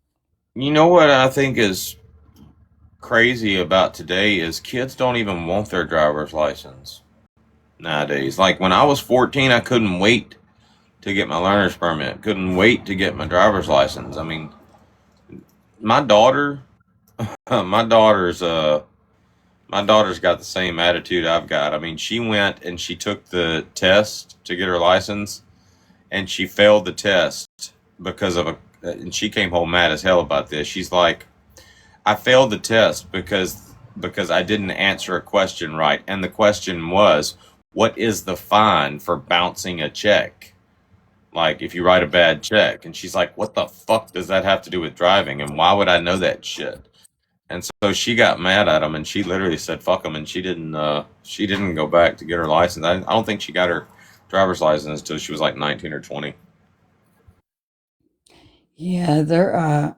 You know what I think is crazy about today is kids don't even want their driver's license nowadays. Like when I was 14, I couldn't wait to get my learner's permit. Couldn't wait to get my driver's license. I mean, my daughter, my daughter's my daughter's got the same attitude I've got. I mean, she went and she took the test to get her license, and she failed the test because of and she came home mad as hell about this. She's like, I failed the test because I didn't answer a question right, and the question was, what is the fine for bouncing a check? Like if you write a bad check. And she's like, what the fuck does that have to do with driving? And why would I know that shit? And so she got mad at him, and she literally said, fuck him, and she didn't go back to get her license. I don't think she got her driver's license until she was like 19 or 20. Yeah,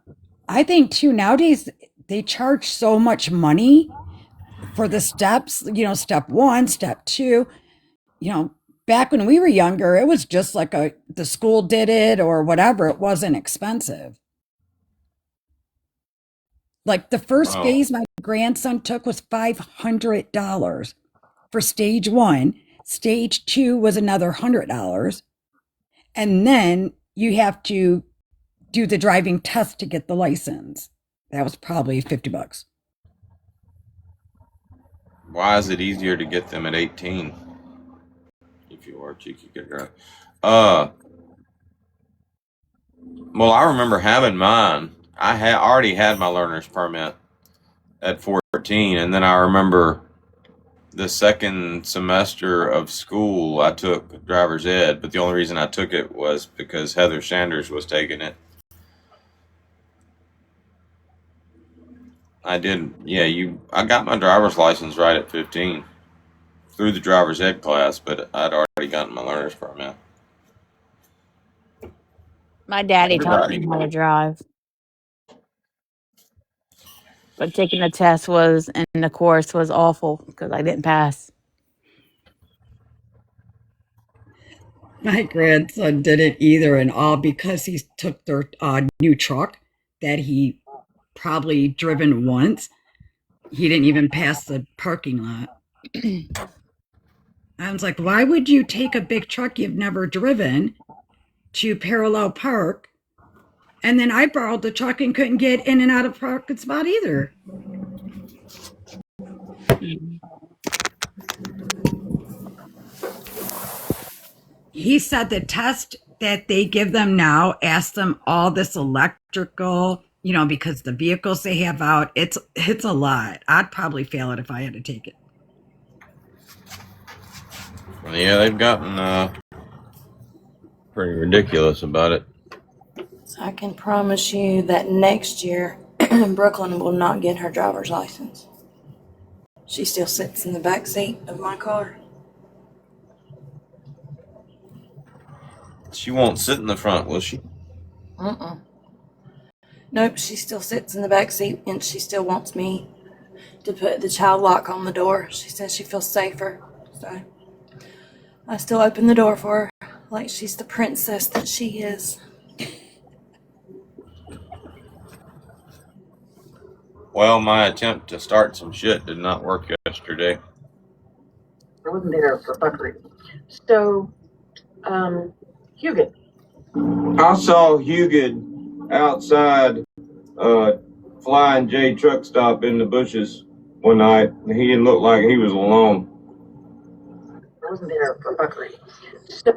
I think too, nowadays they charge so much money for the steps, step one, step two. Back when we were younger, it was just like the school did it or whatever. It wasn't expensive. Like the first Wow. phase my grandson took was $500 for stage one. Stage two was another $100. And then you have to do the driving test to get the license. That was probably $50. Why is it easier to get them at 18? If you are a cheeky good girl. Well, I remember having mine. I had already had my learner's permit at 14, and then I remember the second semester of school I took driver's ed, but the only reason I took it was because Heather Sanders was taking it. I did, yeah. I got my driver's license right at 15 through the driver's ed class, but I'd already gotten my learner's permit. My daddy taught me Everybody. how to drive, but taking the test was and the course was awful because I didn't pass. My grandson didn't either, and all because he took their new truck that he probably driven once. He didn't even pass the parking lot. I was like, why would you take a big truck you've never driven to parallel park? And then I borrowed the truck and couldn't get in and out of parking spot either. He said the test that they give them now asks them all this electrical, because the vehicles they have out, it's a lot. I'd probably fail it if I had to take it. Yeah, they've gotten pretty ridiculous about it. I can promise you that next year, Brooklyn will not get her driver's license. She still sits in the back seat of my car. She won't sit in the front, will she? Nope, she still sits in the back seat, and she still wants me to put the child lock on the door. She says she feels safer, so I still open the door for her like she's the princess that she is. Well, my attempt to start some shit did not work yesterday. I wasn't there for fuckery. So, Hugo. I saw Hugid outside Flying J truck stop in the bushes one night. He didn't look like he was alone. I wasn't there for fuckery. So,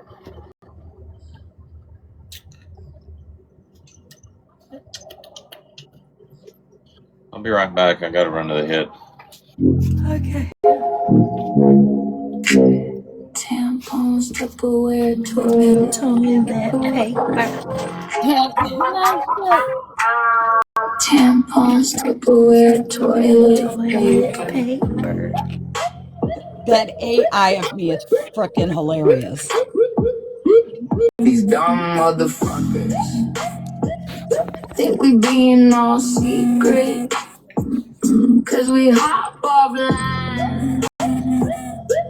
I'll be right back. I gotta run to the hit. Okay. Tampons, Tupperware, toilet Paper. No shit. tampons, Tupperware, toilet Paper. That AI of me is freaking hilarious. These dumb motherfuckers think we being all secret, cause we hop offline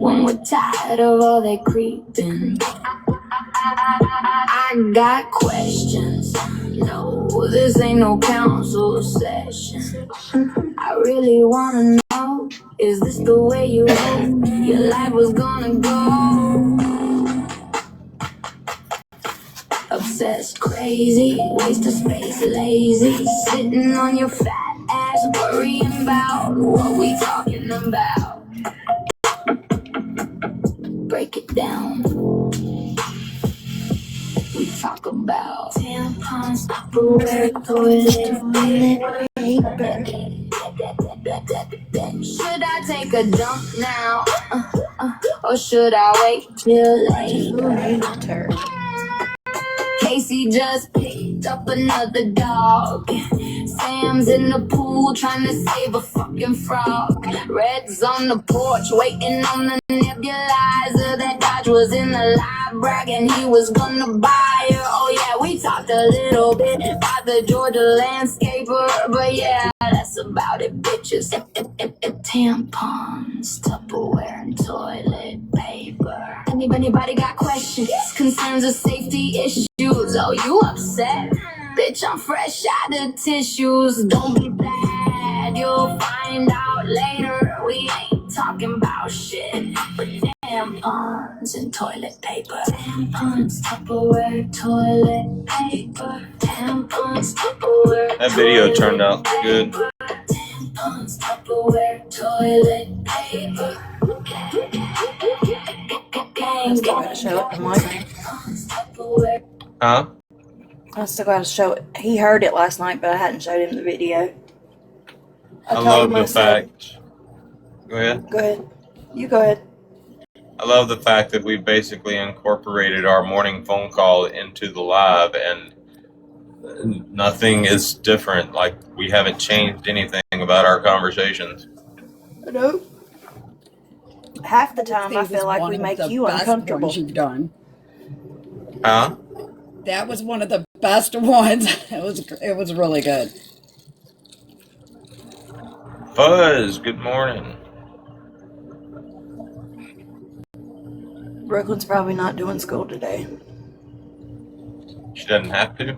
when we're tired of all that creeping. I got questions. No, this ain't no council session. I really wanna know, is this the way you hope your life was gonna go? Obsessed, crazy, waste of space, lazy, sitting on your fat ass, worrying about what we talking about. Break it down. We talk about tampons, Tupperware, toilet paper. Should I take a dump now, or should I wait till later? Casey just picked up another dog. Sam's in the pool trying to save a fucking frog. Red's on the porch waiting on the nebulizer. That Dodge was in the lab bragging he was gonna buy her. Oh yeah, we talked a little bit about the Georgia landscaper, but yeah, that's about it, bitches. Tampons, Tupperware, and toilet paper. Anybody got questions, concerns, or safety issues? Oh, you upset? Bitch, I'm fresh out of tissues. Don't be bad, you'll find out later. We ain't talking about shit, but tampons and toilet paper. Tampons, Tupperware, toilet paper. Tampons, Tupperware. That video turned out good. Tampons, Tupperware, toilet paper. I still gotta show it to Mike. Huh? I still gotta show it. He heard it last night, but I hadn't showed him the video. I told love him, I the said- fact. Go ahead. Go ahead. You go ahead. I love the fact that we basically incorporated our morning phone call into the live, and nothing is different. Like, we haven't changed anything about our conversations. Nope. Half the time, I That was feel like one we of make the you best uncomfortable. ones you've done. Huh? That was one of the best ones. It was really good. Buzz, good morning. Brooklyn's probably not doing school today. She doesn't have to.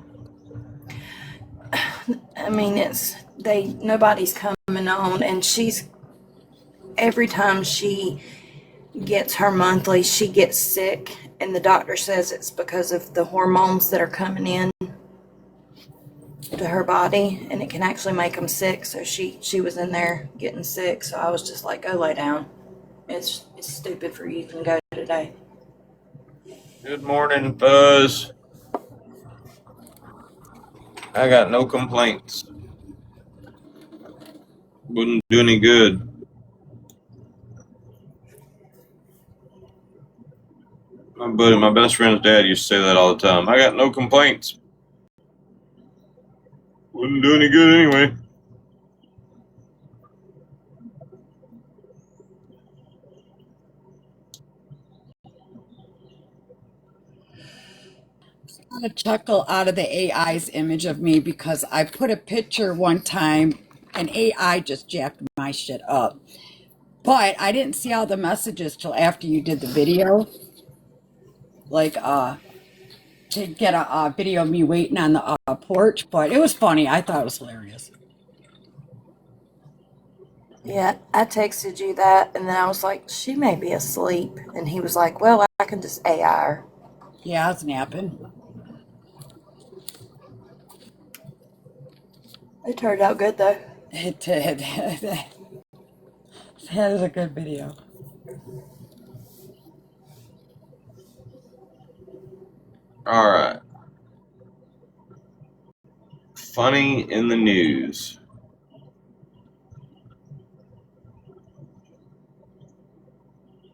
I mean, nobody's coming on, and every time she gets her monthly, she gets sick, and the doctor says it's because of the hormones that are coming in to her body, and it can actually make them sick. So she was in there getting sick, so I was just like, go lay down. It's stupid for you to go today. Good morning, Buzz. I got no complaints. Wouldn't do any good. My best friend's dad used to say that all the time. I got no complaints. Wouldn't do any good anyway. A chuckle out of the AI's image of me because I put a picture one time and AI just jacked my shit up. But I didn't see all the messages till after you did the video. Like, to get a video of me waiting on the porch. But it was funny. I thought it was hilarious. Yeah, I texted you that, and then I was like, she may be asleep. And he was like, well, I can just AI her. Yeah, it's napping. It turned out good, though. It did. That is a good video. All right. Funny in the news.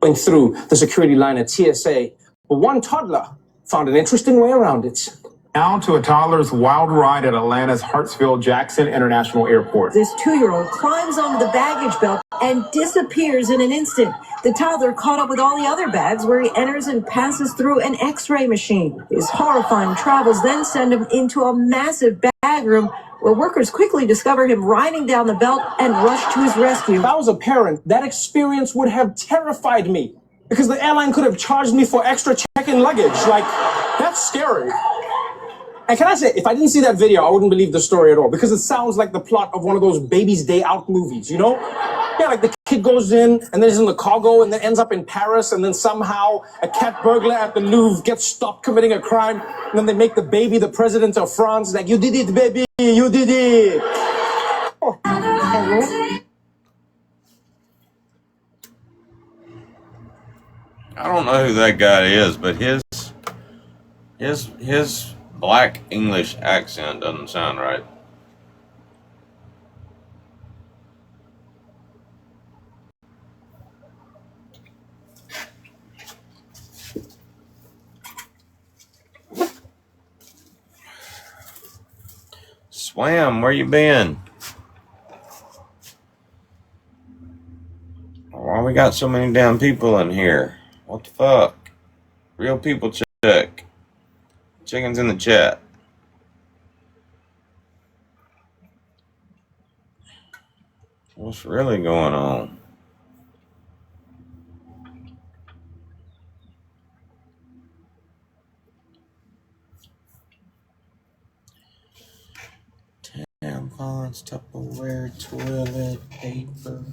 Going through the security line at TSA, but one toddler found an interesting way around it. Now to a toddler's wild ride at Atlanta's Hartsfield-Jackson International Airport. This 2-year-old climbs onto the baggage belt and disappears in an instant. The toddler caught up with all the other bags where he enters and passes through an x-ray machine. His horrifying travels then send him into a massive bag room where workers quickly discover him riding down the belt and rush to his rescue. If I was a parent, that experience would have terrified me because the airline could have charged me for extra check-in luggage. Like, that's scary. And can I say, if I didn't see that video, I wouldn't believe the story at all because it sounds like the plot of one of those Baby's Day Out movies, you know? Yeah, like the kid goes in and then he's in the cargo and then ends up in Paris and then somehow a cat burglar at the Louvre gets stopped committing a crime and then they make the baby the president of France. Like, you did it, baby, you did it. Oh. I don't know who that guy is, but his black English accent doesn't sound right. Swam, where you been? Why we got so many damn people in here? What the fuck? Real people check. Chicken's in the chat. What's really going on? Tampons, Tupperware, toilet paper.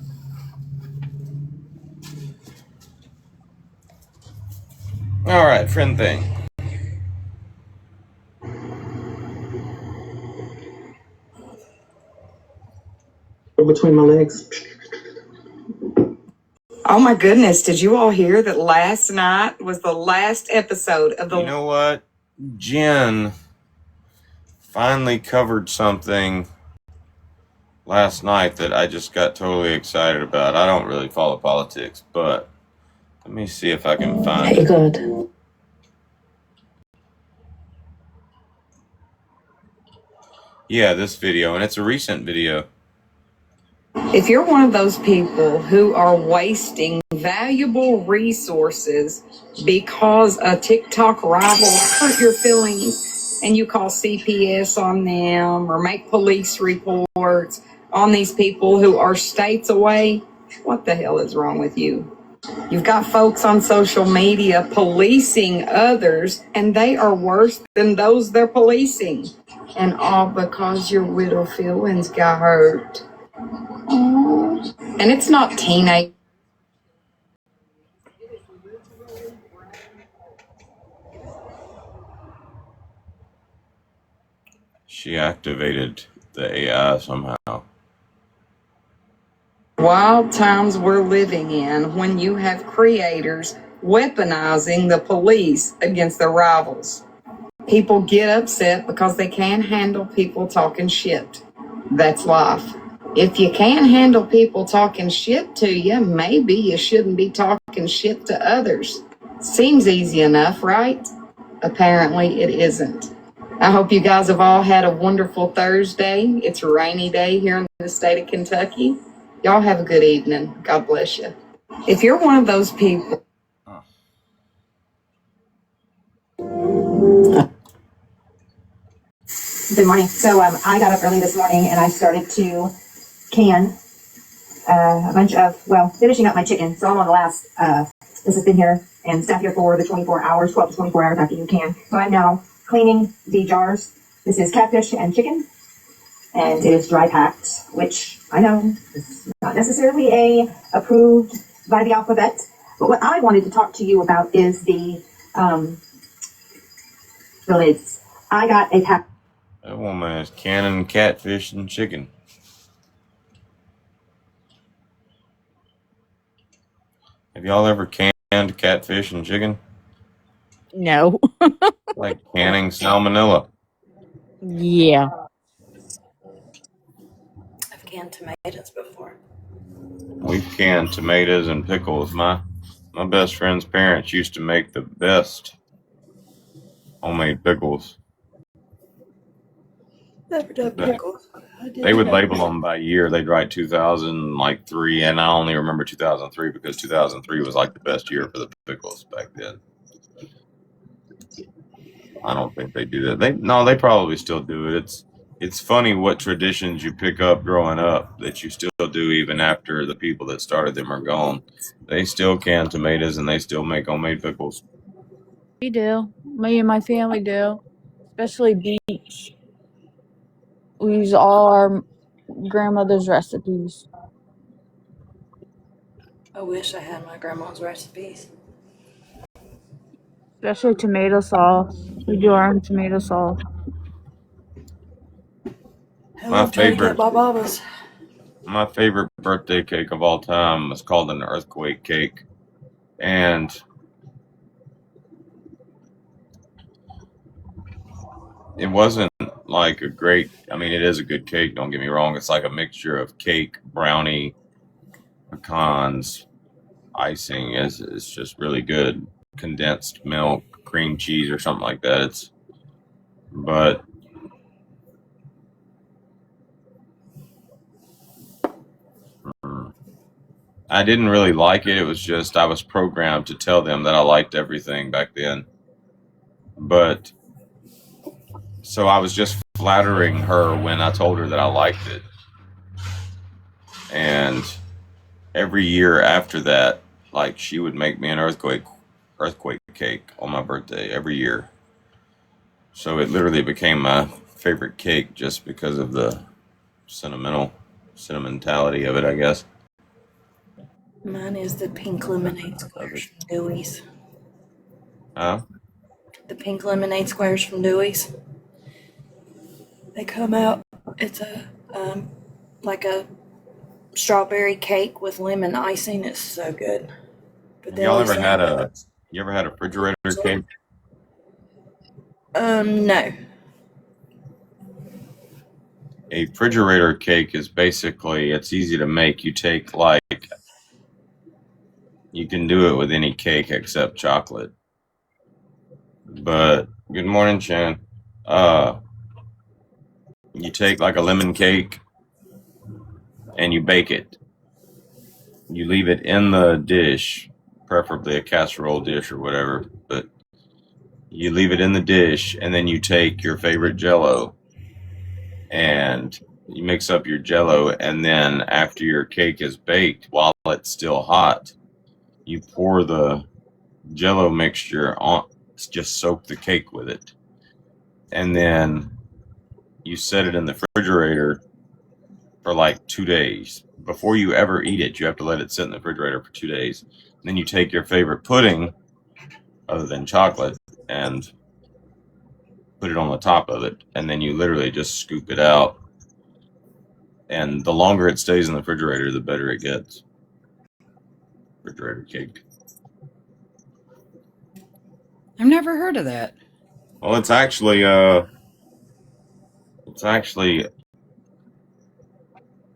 All right, friend thing. Between my legs. Oh my goodness, did you all hear that last night was the last episode of the... You know what? Jen finally covered something last night that I just got totally excited about. I don't really follow politics, but let me see if I can find it. Good. Yeah, this video, and it's a recent video. If you're one of those people who are wasting valuable resources because a TikTok rival hurt your feelings and you call CPS on them or make police reports on these people who are states away, what the hell is wrong with you? You've got folks on social media policing others, and they are worse than those they're policing. And all because your widow feelings got hurt. And it's not teenage. She activated the AI somehow. Wild times we're living in when you have creators weaponizing the police against their rivals. People get upset because they can't handle people talking shit. That's life. If you can't handle people talking shit to you, maybe you shouldn't be talking shit to others. Seems easy enough, right? Apparently it isn't. I hope you guys have all had a wonderful Thursday. It's a rainy day here in the state of Kentucky. Y'all have a good evening. God bless you. If you're one of those people... Good morning. So I got up early this morning and I started to can a bunch of, finishing up my chicken. So I'm on the last, this has been here and staff here for the 24 hours, 12 to 24 hours after you can. So I'm now cleaning the jars. This is catfish and chicken. and it is dry packed, which I know is not necessarily approved by the alphabet. But what I wanted to talk to you about is the lids. I got a pack. That woman is canning catfish and chicken. Have y'all ever canned catfish and chicken? No. Like canning salmonella. Yeah. I've canned tomatoes before. We've canned tomatoes and pickles. My best friend's parents used to make the best homemade pickles. Never done pickles. They would label them by year. They'd write 2003, and I only remember 2003 because 2003 was like the best year for the pickles back then. I don't think they do that. They probably still do it. It's funny what traditions you pick up growing up that you still do even after the people that started them are gone. They still can tomatoes and they still make homemade pickles. We do. Me and my family do. Especially beets. We use all our grandmother's recipes. I wish I had my grandma's recipes. Especially tomato sauce. We do our own tomato sauce. My favorite birthday cake of all time was called an earthquake cake. And it wasn't like a great, I mean, it is a good cake, don't get me wrong. It's like a mixture of cake, brownie, pecans, icing. It's just really good. Condensed milk, cream cheese, or something like that. But I didn't really like it. It was just I was programmed to tell them that I liked everything back then. But so I was just flattering her when I told her that I liked it. And every year after that, like she would make me an earthquake cake on my birthday every year. So it literally became my favorite cake just because of the sentimentality of it, I guess. Mine is the pink lemonade squares from Dewey's. Huh? The pink lemonade squares from Dewey's. They come out. It's a like a strawberry cake with lemon icing. It's so good. But You ever had a refrigerator cake? No. A refrigerator cake is basically, it's easy to make. You take you can do it with any cake except chocolate. But good morning, Shan. You take like a lemon cake and you bake it. You leave it in the dish, preferably a casserole dish or whatever, but you leave it in the dish and then you take your favorite Jell-O and you mix up your Jell-O, and then after your cake is baked, while it's still hot, you pour the Jell-O mixture on, just soak the cake with it. And then you set it in the refrigerator for like 2 days. Before you ever eat it, you have to let it sit in the refrigerator for 2 days. And then you take your favorite pudding, other than chocolate, and put it on the top of it. And then you literally just scoop it out. And the longer it stays in the refrigerator, the better it gets. Refrigerator cake. I've never heard of that. Well, it's actually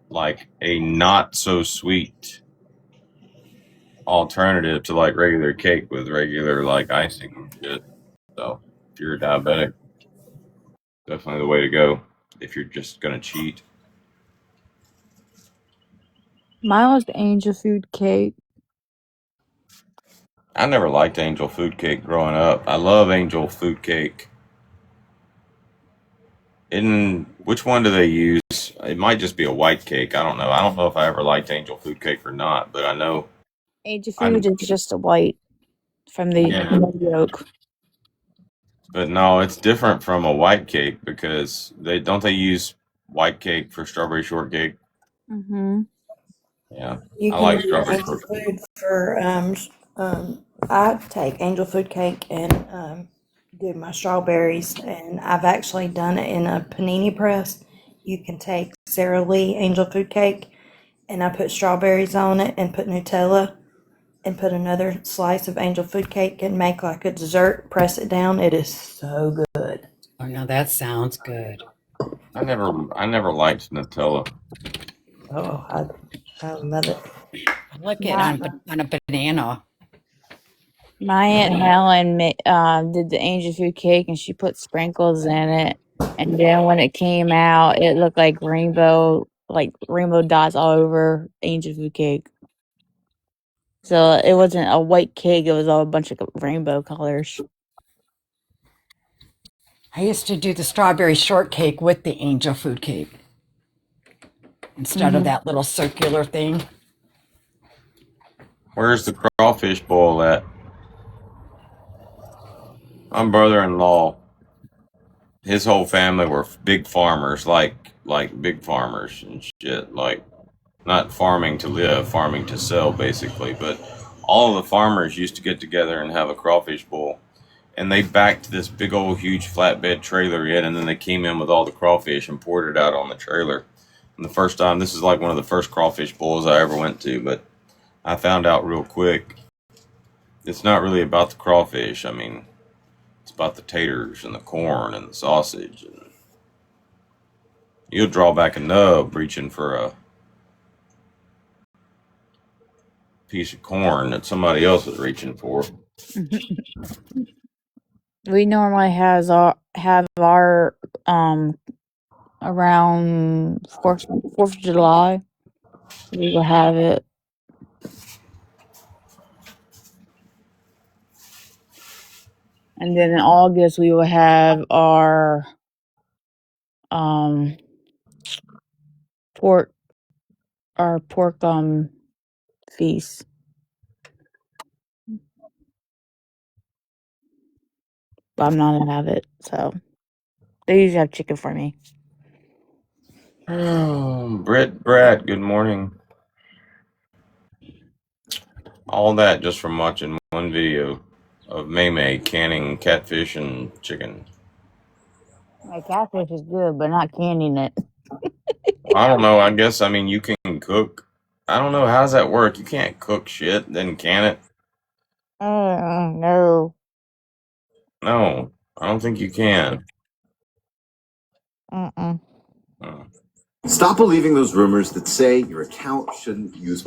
like a not so sweet alternative to like regular cake with regular like icing and shit. So if you're a diabetic, definitely the way to go if you're just gonna cheat. Mine was the angel food cake. I never liked angel food cake growing up. I love angel food cake. Which one do they use? It might just be a white cake. I don't know. I don't know if I ever liked angel food cake or not, but I know Angel food is just a white from the yolk. But no, it's different from a white cake because they use white cake for strawberry shortcake. Mm-hmm. Yeah, You I can like use strawberry angel shortcake. food for I take angel food cake and do my strawberries, and I've actually done it in a panini press. You can take Sara Lee angel food cake, and I put strawberries on it and put Nutella and put another slice of angel food cake and make like a dessert. Press it down. It is so good. Oh no, that sounds good. I never liked Nutella. Oh, I love it. I like it My on a banana. my Aunt Helen did the angel food cake and she put sprinkles in it. And then when it came out, it looked like rainbow dots all over angel food cake. So it wasn't a white cake; it was all a bunch of rainbow colors. I used to do the strawberry shortcake with the angel food cake instead of Hmm. that little circular thing. Where's the crawfish boil at? My brother-in-law, his whole family were big farmers, like big farmers and shit, like not farming to live, farming to sell, basically. But all of the farmers used to get together and have a crawfish boil, and they backed this big old huge flatbed trailer in, and then they came in with all the crawfish and poured it out on the trailer. And the first time, this is like one of the first crawfish bowls I ever went to, but I found out real quick it's not really about the crawfish. I mean, it's about the taters and the corn and the sausage. And you'll draw back a nub reaching for a piece of corn that somebody else is reaching for. We normally have our around Fourth of July. We will have it, and then in August we will have um pork pork feast. But I'm not gonna have it, so they usually have chicken for me. Brett, good morning. All that just from watching one video of May canning catfish and chicken. My catfish is good, but not canning it. I don't know. I guess, I mean, you can cook. I don't know. How does that work? You can't cook shit, then can it? No. No, I don't think you can. Mm-mm. Oh. Stop believing those rumors that say your account shouldn't use.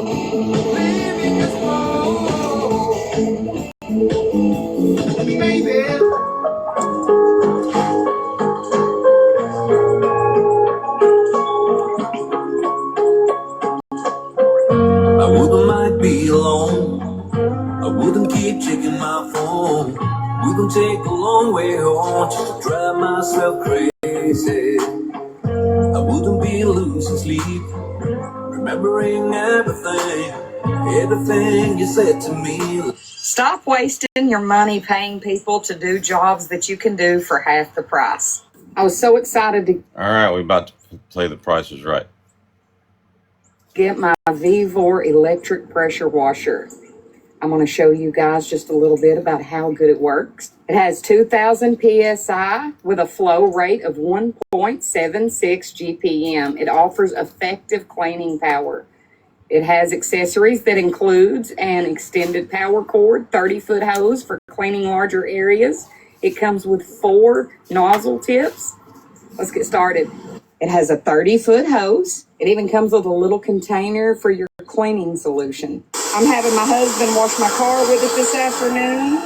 I wouldn't mind be alone. I wouldn't keep checking my phone. Wouldn't take a long way home just to drive myself crazy. I wouldn't be losing sleep, remembering everything you said to me. Stop wasting your money paying people to do jobs that you can do for half the price. I was so excited to All right, we're about to play The Price is Right. get my Vevor electric pressure washer. I'm going to show you guys just a little bit about how good it works. It has 2,000 psi with a flow rate of 1.76 GPM. It offers effective cleaning power. It has accessories that includes an extended power cord, 30-foot hose for cleaning larger areas. It comes with 4 nozzle tips. Let's get started. It has a 30-foot hose. It even comes with a little container for your cleaning solution. I'm having my husband wash my car with it this afternoon.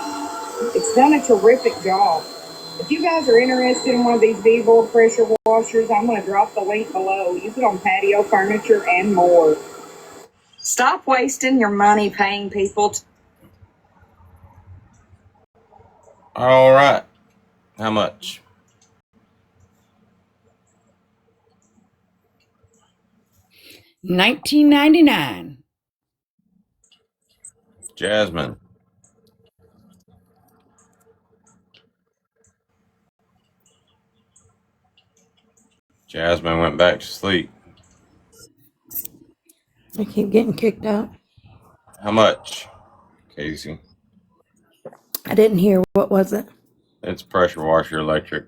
It's done a terrific job. If you guys are interested in one of these Vevor pressure washers, I'm going to drop the link below. Use it on patio furniture and more. Stop wasting your money paying people. All right. How much? $19.99. Jasmine. Jasmine went back to sleep. I keep getting kicked out. How much, Casey? I didn't hear. What was it? It's pressure washer electric.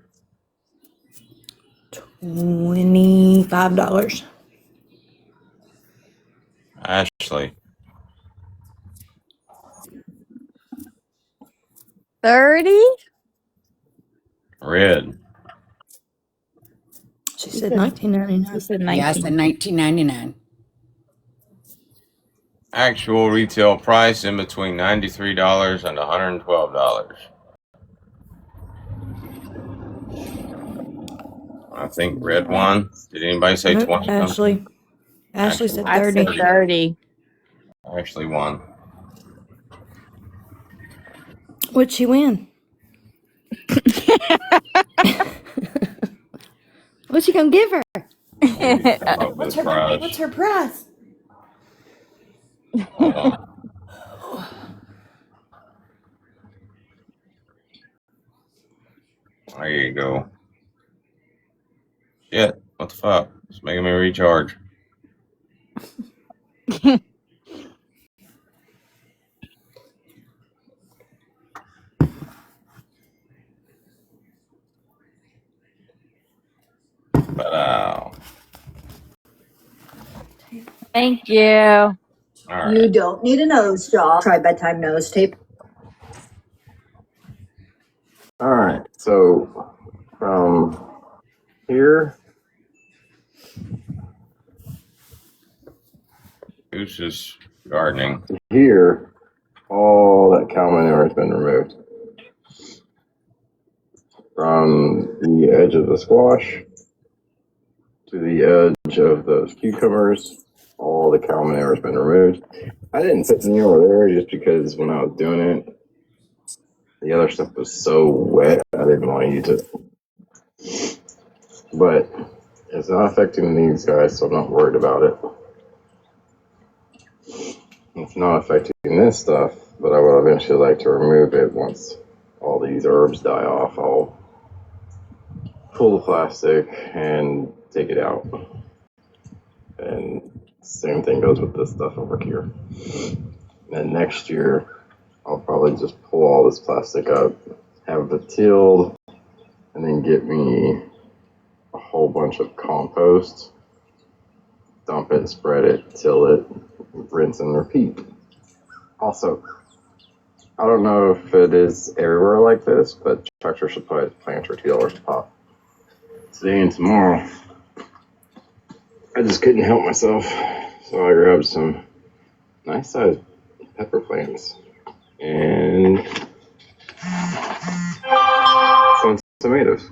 $25. Ashley. 30? Red. She said $19.99. She said Yeah, I 19. said $19.99. Actual retail price in between $93 and $112. I think red won. Did anybody say Nope, 20 something? Ashley said I said 30. 30. Ashley won. What'd she win? What's she gonna give her? What's her prize? What's her prize? There you go. Shit, what the fuck? It's making me recharge. But Thank you. all right. You don't need a nose job. Try bedtime nose tape. All right, so from here, Goose is gardening. here, all that cow manure has been removed. From the edge of the squash to the edge of those cucumbers, all the cow manure has been removed. I didn't put any over there just because when I was doing it, the other stuff was so wet, I didn't want to use it. But it's not affecting these guys, so I'm not worried about it. It's not affecting this stuff, but I would eventually like to remove it once all these herbs die off. I'll pull the plastic and take it out. And same thing goes with this stuff over here. And next year, I'll probably just pull all this plastic up, have it tilled, and then get me a whole bunch of compost, dump it, spread it, till it, rinse and repeat. Also, I don't know if it is everywhere like this, but Tractor Supply plants are $2 a pop. Today and tomorrow, I just couldn't help myself, so I grabbed some nice sized pepper plants and some tomatoes.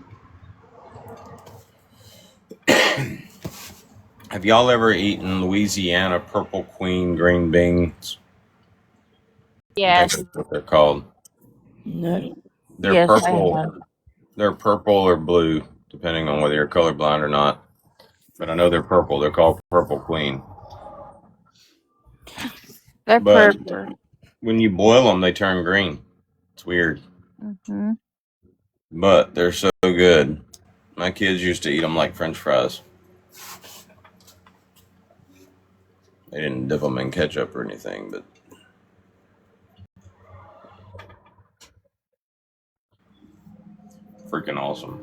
Have y'all ever eaten Louisiana Purple Queen green beans? Yes. That's what they're called. No. They're Yes, I purple. have. They're purple or blue, depending on whether you're colorblind or not. But I know they're purple. They're called Purple Queen. They're But purple. when you boil them, they turn green. It's weird. Mm-hmm. But they're so good. My kids used to eat them like French fries. They didn't dip them in ketchup or anything, but freaking awesome.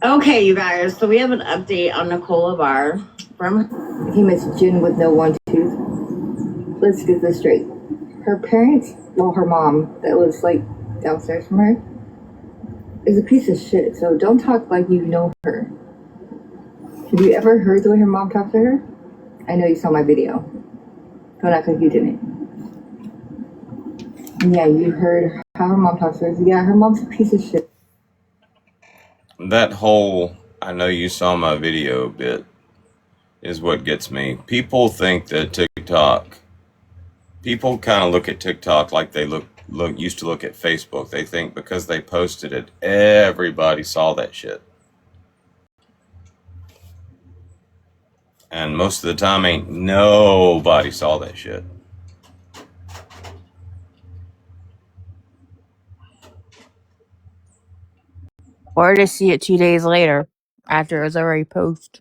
Okay, you guys, so we have an update on Nicola Barr from He Miss June with no one tooth. Let's get this straight. Her parents, well, her mom, that lives like downstairs from her, is a piece of shit, so don't talk like you know her. Have you ever heard the way her mom talked to her? I know you saw my video. Don't act like you didn't. Yeah, you heard how her mom talks to her. Yeah, her mom's a piece of shit. That whole I know you saw my video bit is what gets me. People think that people kind of look at TikTok like they used to look at Facebook. They think because they posted it, everybody saw that shit. And most of the time ain't nobody saw that shit. or to see it 2 days later after it was already posted.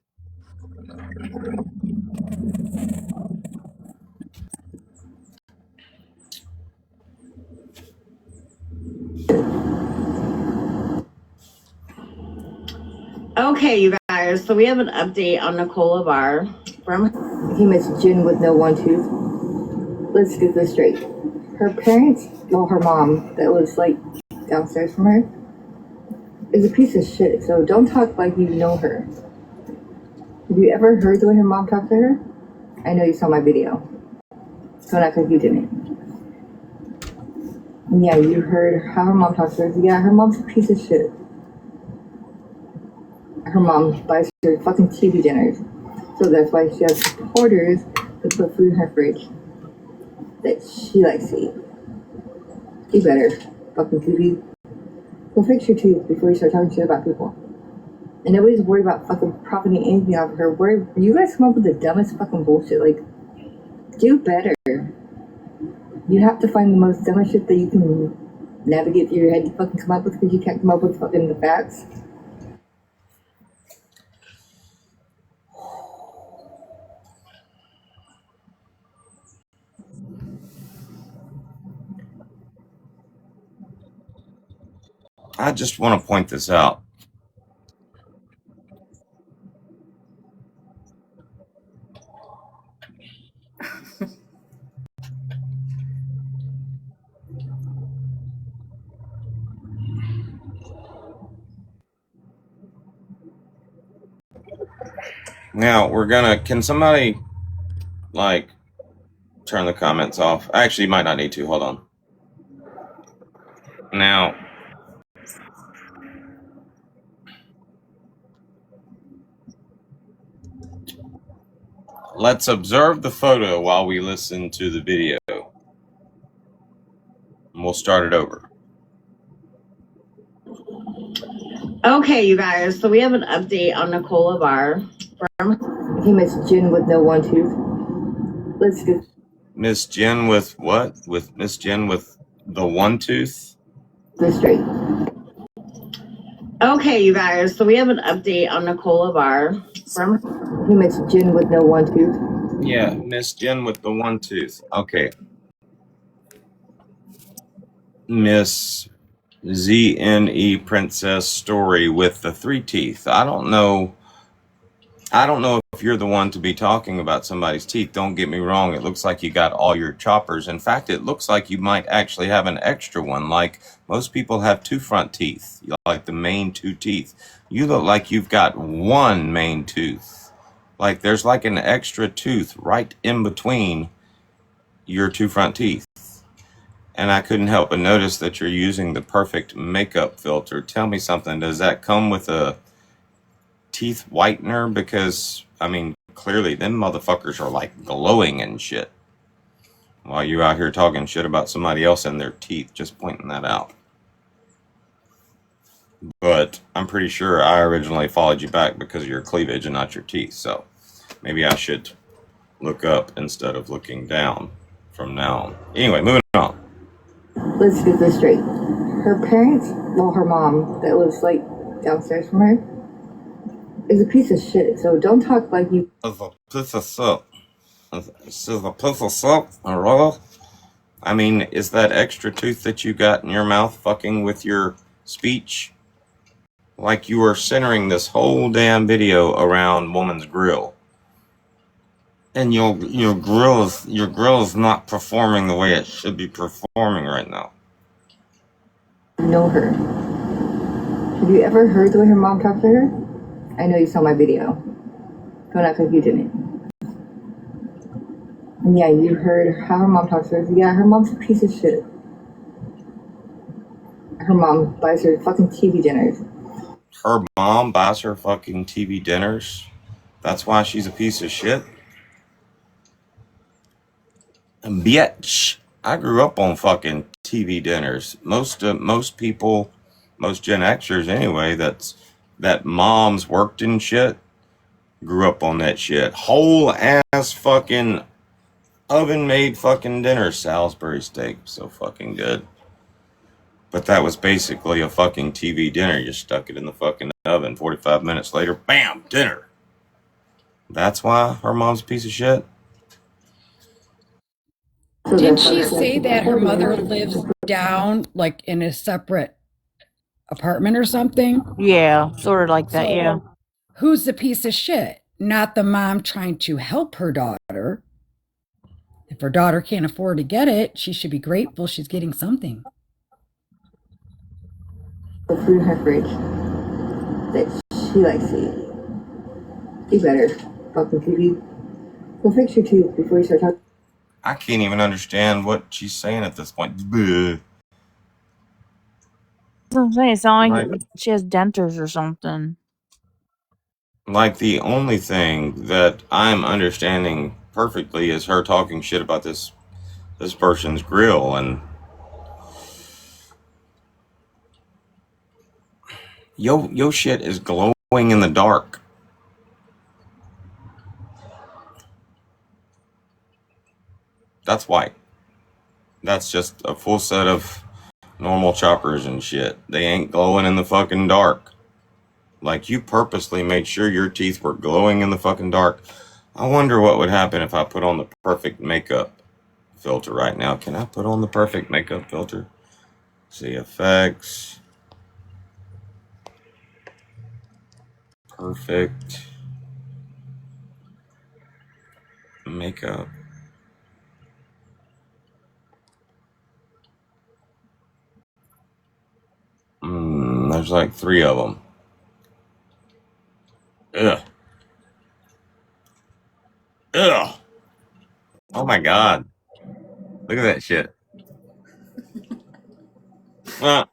Okay, you guys, so we have an update on Nicole Lavar from he missed Jen with no one tooth. Let's get this straight. Her parents, well, her mom that lives like downstairs from her, is a piece of shit, so don't talk like you know her. Have you ever heard the way her mom talked to her? I know you saw my video. Don't act like you didn't. Yeah, you heard how her mom talks to her. Yeah, her mom's a piece of shit. Her mom buys her fucking TV dinners. So that's why she has supporters to put food in her fridge that she likes to eat. You better fucking TV. Go fix your tooth before you start talking shit about people. And nobody's worried about fucking profiting anything off of her. You guys come up with the dumbest fucking bullshit. Like, do better. You have to find the most dumbest shit that you can navigate through your head to fucking come up with because you can't come up with fucking the facts. I just want to point this out. Now, can somebody, like, turn the comments off? Actually, you might not need to. Hold on. Now, let's observe the photo while we listen to the video. And we'll start it over. Okay, you guys, so we have an update on Nicole Lavar from he missed Jen with no one tooth. Let's get Miss Jen with what? With Miss Jen with the one tooth? this straight. Okay, you guys, so we have an update on Nicole Lavar from he missed Jen with no one tooth. Yeah, Miss Jen with the one tooth. Okay. Miss ZNE Princess Story with the 3 teeth. I don't know if you're the one to be talking about somebody's teeth. Don't get me wrong. It looks like you got all your choppers. In fact, it looks like you might actually have an extra one. Like most people have 2 front teeth, like the main 2 teeth. You look like you've got 1 main tooth. Like there's like an extra tooth right in between your 2 front teeth. And I couldn't help but notice that you're using the perfect makeup filter. Tell me something. Does that come with a teeth whitener? Because, I mean, clearly them motherfuckers are like glowing and shit. While you're out here talking shit about somebody else and their teeth. Just pointing that out. But I'm pretty sure I originally followed you back because of your cleavage and not your teeth. So maybe I should look up instead of looking down from now on. Anyway, moving on. Let's get this straight. Her parents, well, her mom that lives like downstairs from her, is a piece of shit. So don't talk like you. It's a piece of shit. This is a piece of shit. Really? I mean, is that extra tooth that you got in your mouth fucking with your speech? Like you were centering this whole damn video around woman's grill. And your grill is not performing the way it should be performing right now. Know her. Have you ever heard the way her mom talked to her? I know you saw my video. Don't act like you didn't. And yeah, you heard how her mom talks to her. Yeah, her mom's a piece of shit. Her mom buys her fucking TV dinners. Her mom buys her fucking TV dinners? That's why she's a piece of shit? Bitch, I grew up on fucking TV dinners. Most people, most Gen Xers anyway, that moms worked in shit, grew up on that shit. Whole ass fucking oven made fucking dinner. Salisbury steak, so fucking good. But that was basically a fucking TV dinner. You stuck it in the fucking oven. 45 minutes later, bam, dinner. That's why her mom's a piece of shit? Didn't she say that her mother lives down, like in a separate apartment or something? Yeah, sort of like that. Yeah. Who's the piece of shit? Not the mom trying to help her daughter. If her daughter can't afford to get it, she should be grateful she's getting something. The food in her fridge that she likes to eat. You better fucking TV. Go fix your teeth before you start talking. I can't even understand what she's saying at this point. Bleh. That's what I'm saying. It sounds like Right. she has dentures or something. Like, the only thing that I'm understanding perfectly is her talking shit about this person's grill, and yo shit is glowing in the dark. That's white. That's just a full set of normal choppers and shit. They ain't glowing in the fucking dark. Like, you purposely made sure your teeth were glowing in the fucking dark. I wonder what would happen if I put on the perfect makeup filter right now. Can I put on the perfect makeup filter? See, effects. Perfect makeup. There's like 3 of them. Ugh. Ugh. Oh my god. Look at that shit. Uh,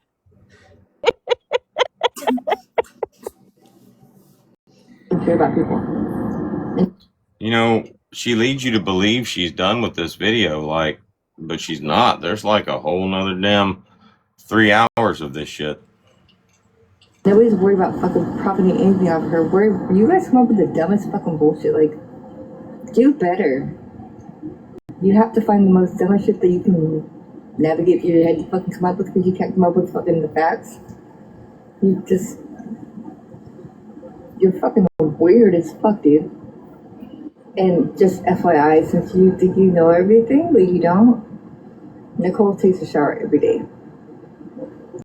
Care about people. you know, she leads you to believe she's done with this video, like, but she's not. There's like a whole nother damn 3 hours of this shit. Nobody's worried about fucking profiting anything off of her. You guys come up with the dumbest fucking bullshit. Like, do better. You have to find the most dumbest shit that you can navigate through your head to fucking come up with because you can't come up with fucking the facts. You're fucking weird as fuck, dude. And just FYI, since you think you know everything, but you don't, Nicole takes a shower every day.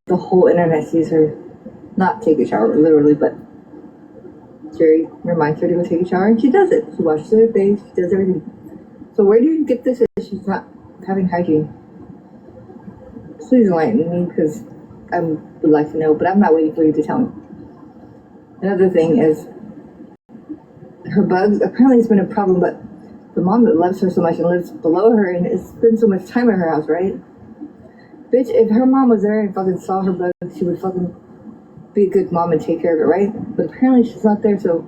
The whole internet sees her not take a shower, literally, but Jerry reminds her to go take a shower, and she does it. She washes her face, she does everything. So where do you get this that she's not having hygiene? Please enlighten me, because I would like to know, but I'm not waiting for you to tell me. Another thing is, her bugs, apparently it's been a problem, but the mom that loves her so much and lives below her and has spent so much time at her house, right? Bitch, if her mom was there and fucking saw her bugs, she would fucking be a good mom and take care of it, right? But apparently she's not there, so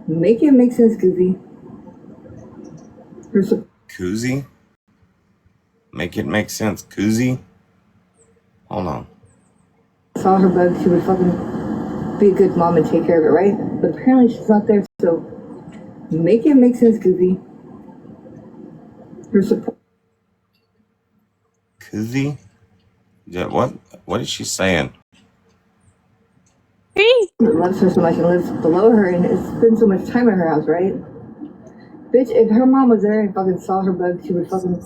make it make sense, Goofy. Koozie? Make it make sense. Koozie? Hold on. Saw her bugs, she would fucking be a good mom and take care of it, right? But apparently she's not there, so make it make sense, Goofy. Her support. Koozie? Yeah, what is she saying? Loves her so much and lives below her and has spent so much time at her house, right? Bitch, if her mom was there and fucking saw her bugs, she would fucking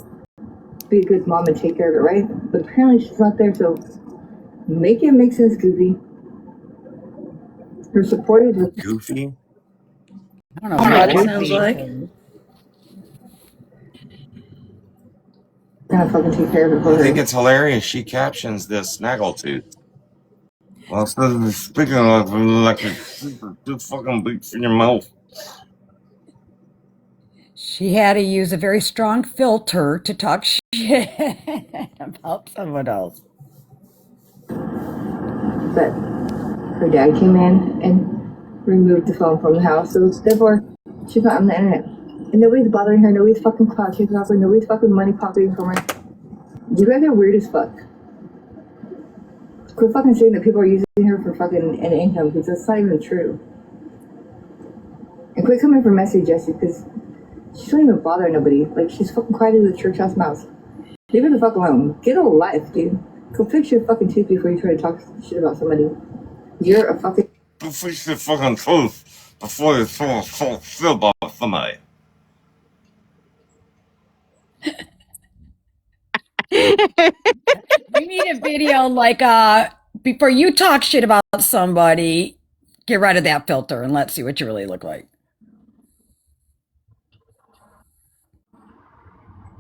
be a good mom and take care of it, right? But apparently she's not there, so make it make sense, Goofy. Her support is with Goofy? I don't know what it sounds like. gonna fucking take care of it for I her. think it's hilarious. She captions this snaggletooth. Well, speaking of like a fucking beats in your mouth. She had to use a very strong filter to talk shit about someone else. But her dad came in and removed the phone from the house, so therefore she's not on the internet. And nobody's bothering her, nobody's fucking clout chasing off her, nobody's fucking money pocketing from her. You guys are weird as fuck. Quit fucking saying that people are using her for fucking an income, because that's not even true. And quit coming for messy Jessie, because she don't even bother nobody. Like, she's fucking quiet as a church house mouse. Leave her the fuck alone. Get a life, dude. Go fix your fucking tooth before you try to talk shit about somebody. You're a fucking. Go fix your fucking tooth before you talk shit about somebody. We need a video like before you talk shit about somebody, get rid of that filter and let's see what you really look like.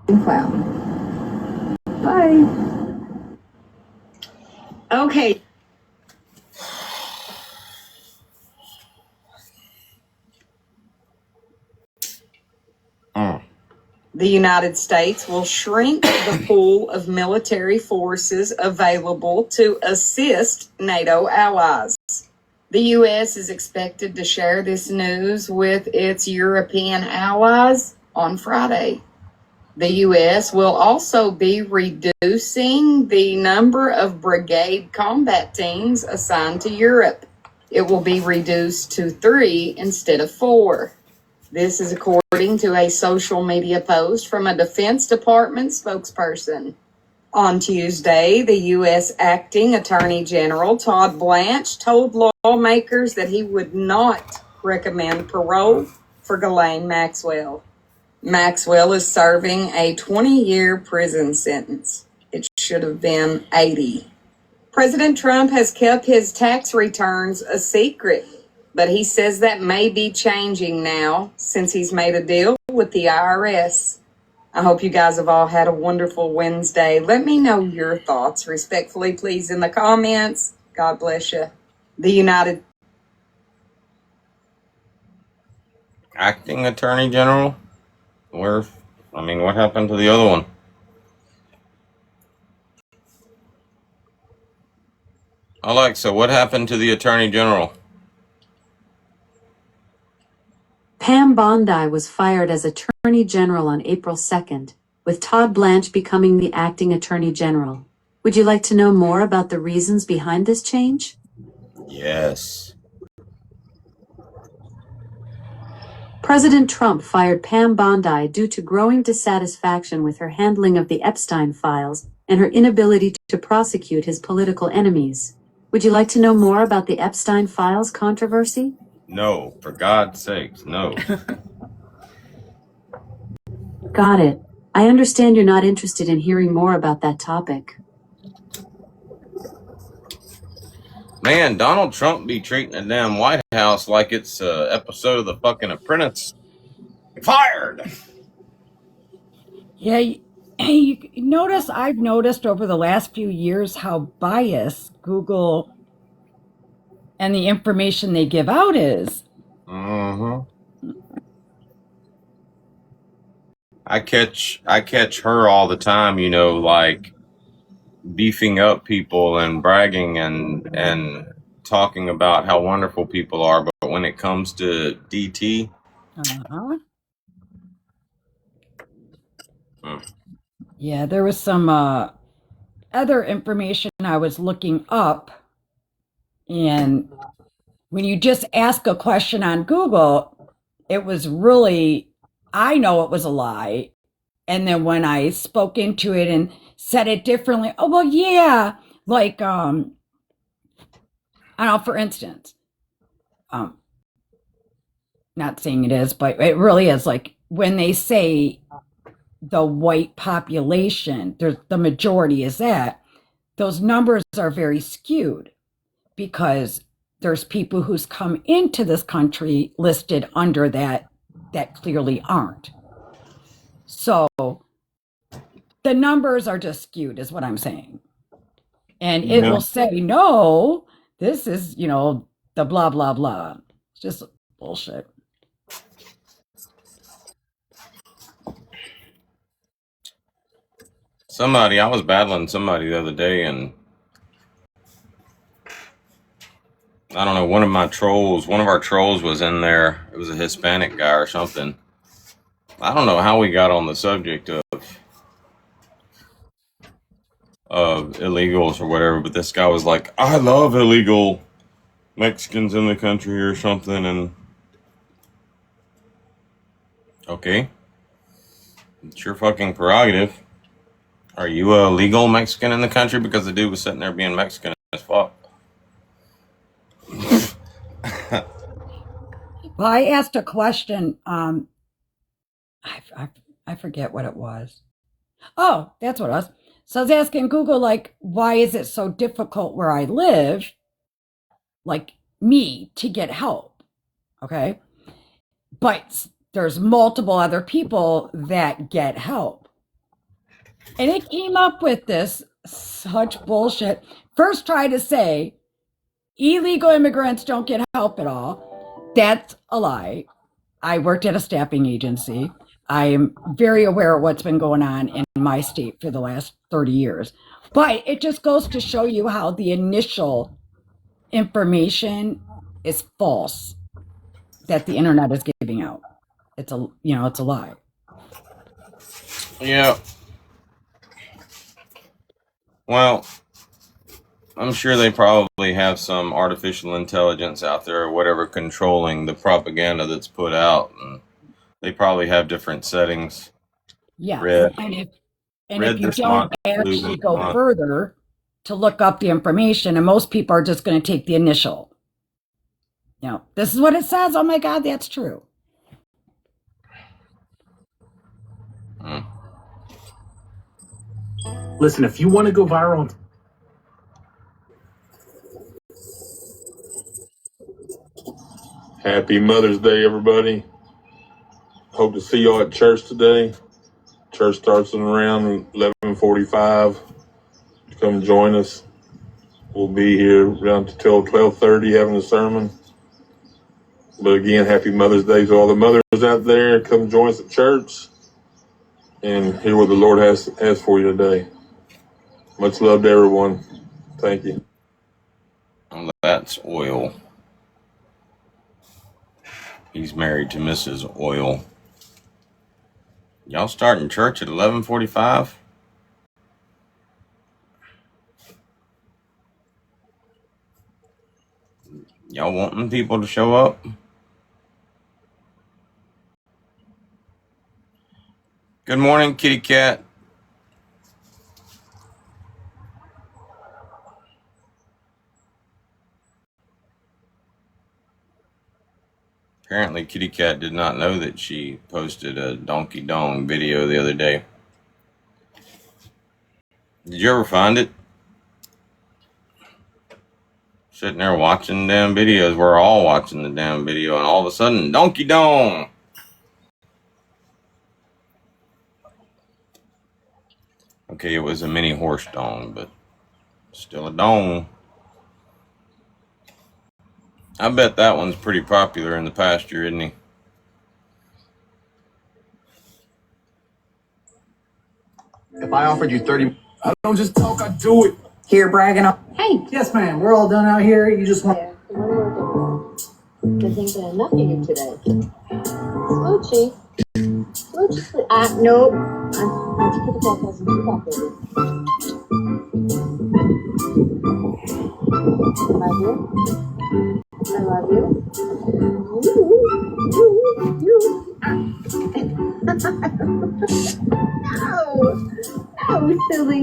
Clown. Bye. Okay. The United States will shrink the pool of military forces available to assist NATO allies. The U.S. is expected to share this news with its European allies on Friday. The U.S. will also be reducing the number of brigade combat teams assigned to Europe. It will be reduced to 3 instead of 4. This is according to a social media post from a Defense Department spokesperson. On Tuesday, the U.S. Acting Attorney General Todd Blanche told lawmakers that he would not recommend parole for Ghislaine Maxwell. Maxwell is serving a 20-year prison sentence. It should have been 80. President Trump has kept his tax returns a secret, but he says that may be changing now since he's made a deal with the IRS. I hope you guys have all had a wonderful Wednesday. Let me know your thoughts respectfully, please, in the comments. God bless you. The United Acting Attorney General? What happened to the other one? Alexa, what happened to the Attorney General? Pam Bondi was fired as Attorney General on April 2nd, with Todd Blanche becoming the acting Attorney General. Would you like to know more about the reasons behind this change? Yes. President Trump fired Pam Bondi due to growing dissatisfaction with her handling of the Epstein files and her inability to prosecute his political enemies. Would you like to know more about the Epstein files controversy? No, for God's sakes, no. Got it. I understand you're not interested in hearing more about that topic. Man, Donald Trump be treating the damn White House like it's an episode of The fucking Apprentice. Fired! Yeah, you notice, I've noticed over the last few years how biased Google and the information they give out is. I catch her all the time, like beefing up people and bragging and talking about how wonderful people are, but when it comes to DT, Yeah, there was some other information I was looking up, and when you just ask a question on Google, it was really, I know it was a lie. And then when I spoke into it and said it differently, oh, well, yeah, like, I don't know, for instance, not saying it is, but it really is, like when they say the white population, the majority is that, those numbers are very skewed because there's people who's come into this country listed under that clearly aren't. So the numbers are just skewed is what I'm saying. And it will say, no, this is, the blah, blah, blah. It's just bullshit. I was battling somebody the other day, and I don't know, one of our trolls was in there. It was a Hispanic guy or something. I don't know how we got on the subject of illegals or whatever, but this guy was like, I love illegal Mexicans in the country or something, and okay, it's your fucking prerogative. Are you a legal Mexican in the country? Because the dude was sitting there being Mexican as fuck. Well, I asked a question. I forget what it was. Oh, that's what it was. So I was asking Google, like, why is it so difficult where I live, like me, to get help? Okay. But there's multiple other people that get help. And it came up with this such bullshit. First, try to say illegal immigrants don't get help at all. That's a lie. I worked at a staffing agency. I am very aware of what's been going on in my state for the last 30 years. But it just goes to show you how the initial information is false that the internet is giving out. It's a lie. Yeah. Well, I'm sure they probably have some artificial intelligence out there or whatever controlling the propaganda that's put out. And they probably have different settings. Yeah. And if you don't actually go further to look up the information, and most people are just going to take the initial. This is what it says. Oh my God, that's true. Listen, if you want to go viral, Happy Mother's Day, everybody. Hope to see y'all at church today. Church starts at around 11:45. Come join us. We'll be here around till 12:30 having a sermon. But again, happy Mother's Day to all the mothers out there. Come join us at church and hear what the Lord has for you today. Much love to everyone. Thank you. That's Oil. He's married to Mrs. Oil. Y'all starting church at 11:45? Y'all wanting people to show up? Good morning, kitty cat. Apparently, kitty cat did not know that she posted a donkey dong video the other day. Did you ever find it? Sitting there watching damn videos. We're all watching the damn video, and all of a sudden, donkey dong. Okay, it was a mini horse dong, but still a dong. I bet that one's pretty popular in the pasture, isn't he? If I offered you 30... I don't just talk, I do it. Here bragging on. Hey. Yes, ma'am. We're all done out here. You just want. Good things and nothing new today. Smoochie. Smoochie. Nope. I'm to put the ball cousin to the back, baby. Love you. I love you. No, silly.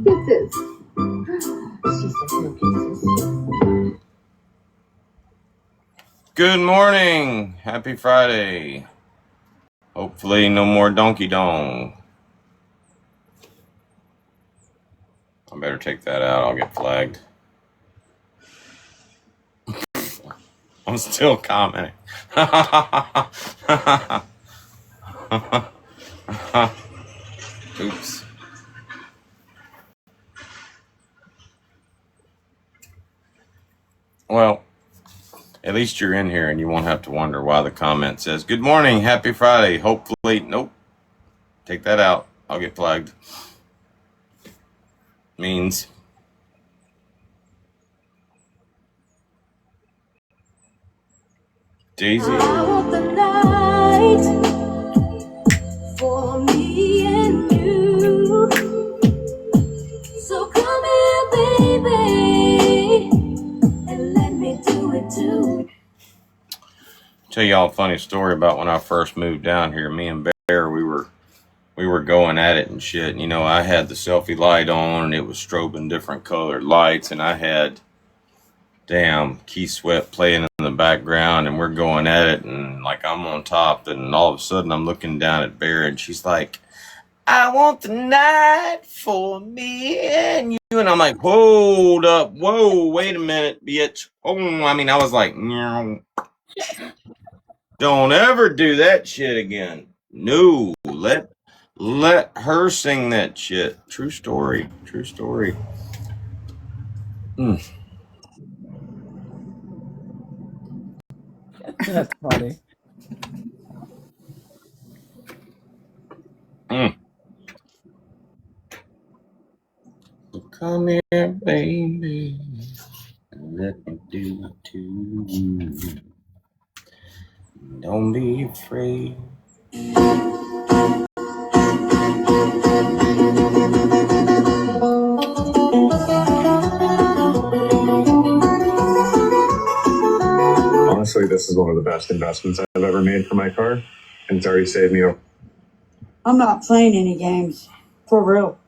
Kisses. She said no kisses. Good morning. Happy Friday. Hopefully no more donkey dong. I better take that out. I'll get flagged. I'm still commenting. Oops. Well, at least you're in here and you won't have to wonder why the comment says, good morning, happy Friday. Hopefully, nope. Take that out. I'll get flagged. Means Daisy. I want the night for me and you. So come here, baby, and let me do it too. Tell y'all a funny story about when I first moved down here. Me and Bear, we were we were going at it and shit. And, you know, I had the selfie light on and it was strobing different colored lights, and I had damn Key Sweat playing in the background, and we're going at it, and like I'm on top, and all of a sudden I'm looking down at Bear, and she's like, I want the night for me and you. And I'm like, hold up, whoa, wait a minute, bitch. Oh, I mean, I was like, no. Don't ever do that shit again. No, let her sing that shit. True story. True story. That's funny. So come here, baby. Let me do it to you. Don't be afraid. Honestly, this is one of the best investments I've ever made for my car, and it's already saved me. I'm not playing any games. For real.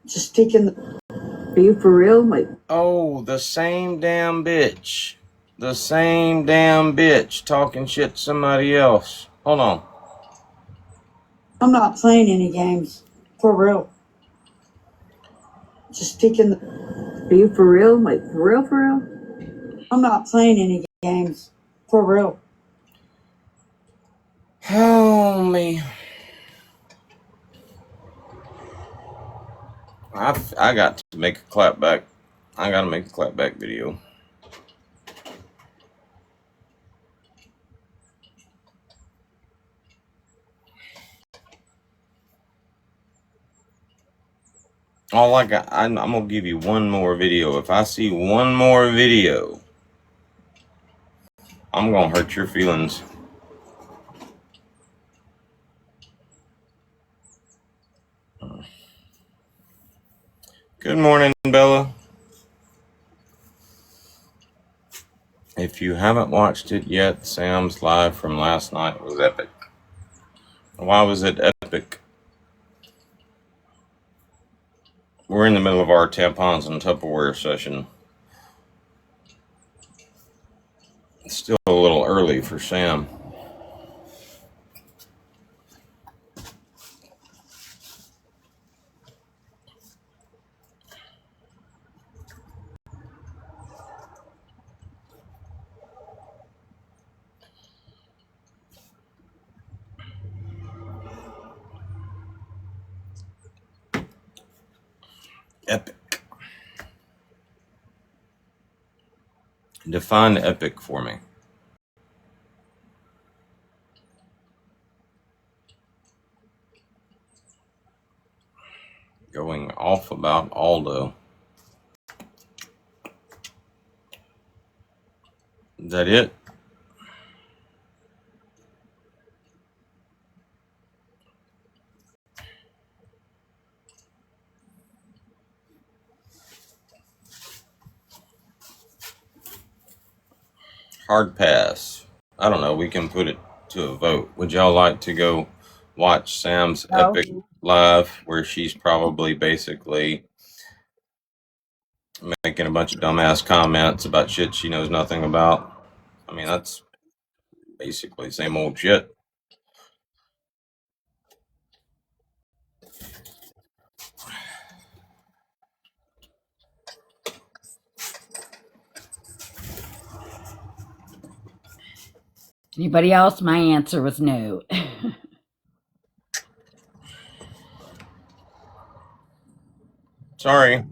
Just sticking the... Are you for real? Like... Oh, the same damn bitch. The same damn bitch talking shit to somebody else. Hold on. I'm not playing any games. For real. Just sticking the... Are you for real? Like, for real, for real? I'm not playing any games. For real. Oh, me. I got to make a clapback. I got to make a clapback video. All I got, I'm going to give you one more video. If I see one more video, I'm going to hurt your feelings. Good morning, Bella. If you haven't watched it yet, Sam's live from last night was epic. Why was it epic? We're in the middle of our tampons and Tupperware session. It's still a little early for Sam. Epic. Define epic for me. Going off about Aldo. Is that it? Hard pass. I don't know. We can put it to a vote. Would y'all like to go watch Sam's epic live, where she's probably basically making a bunch of dumbass comments about shit she knows nothing about? I mean, that's basically the same old shit. Anybody else? My answer was no. Sorry.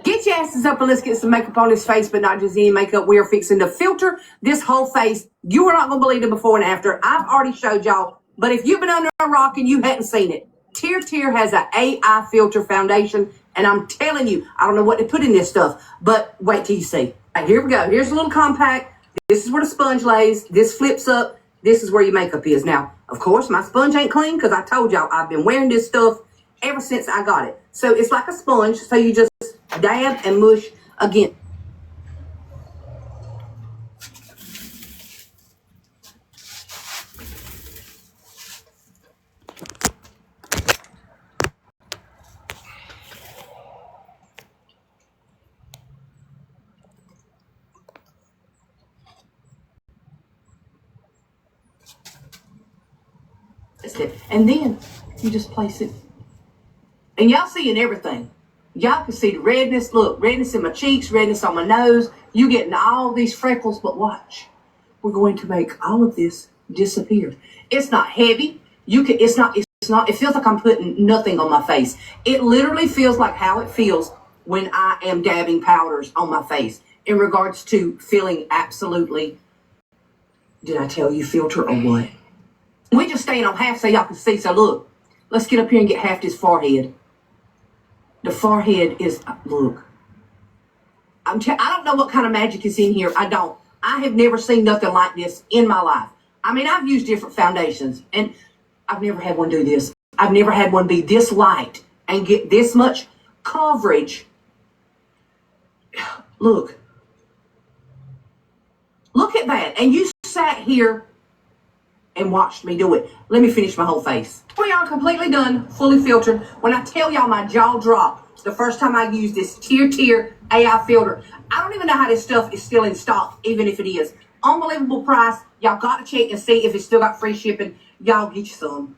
Get your asses up and let's get some makeup on his face, but not just any makeup. We are fixing to filter this whole face. You are not going to believe the before and after. I've already showed y'all, but if you've been under a rock and you hadn't seen it, Tear has an AI filter foundation, and I'm telling you, I don't know what to put in this stuff, but wait till you see. All right, here we go. Here's a little compact. This is where the sponge lays. This flips up. This is where your makeup is. Now, of course, my sponge ain't clean because I told y'all I've been wearing this stuff ever since I got it. So it's like a sponge. So you just dab and mush again. And then you just place it. And y'all seeing everything. Y'all can see the redness. Look, redness in my cheeks, redness on my nose. You getting all these freckles, but watch. We're going to make all of this disappear. It's not heavy. It's not, it feels like I'm putting nothing on my face. It literally feels like how it feels when I am dabbing powders on my face in regards to feeling absolutely, did I tell you filter or what? We just staying on half so y'all can see. So look, let's get up here and get half this forehead. The forehead is, look. I don't know what kind of magic is in here. I don't. I have never seen nothing like this in my life. I mean, I've used different foundations, and I've never had one do this. I've never had one be this light and get this much coverage. Look. Look at that. And you sat here and watched me do it. Let me finish my whole face. We are completely done, fully filtered. When I tell y'all my jaw dropped the first time I used this Tier AI filter, I don't even know how this stuff is still in stock, even if it is. Unbelievable price. Y'all got to check and see if it's still got free shipping. Y'all get you some.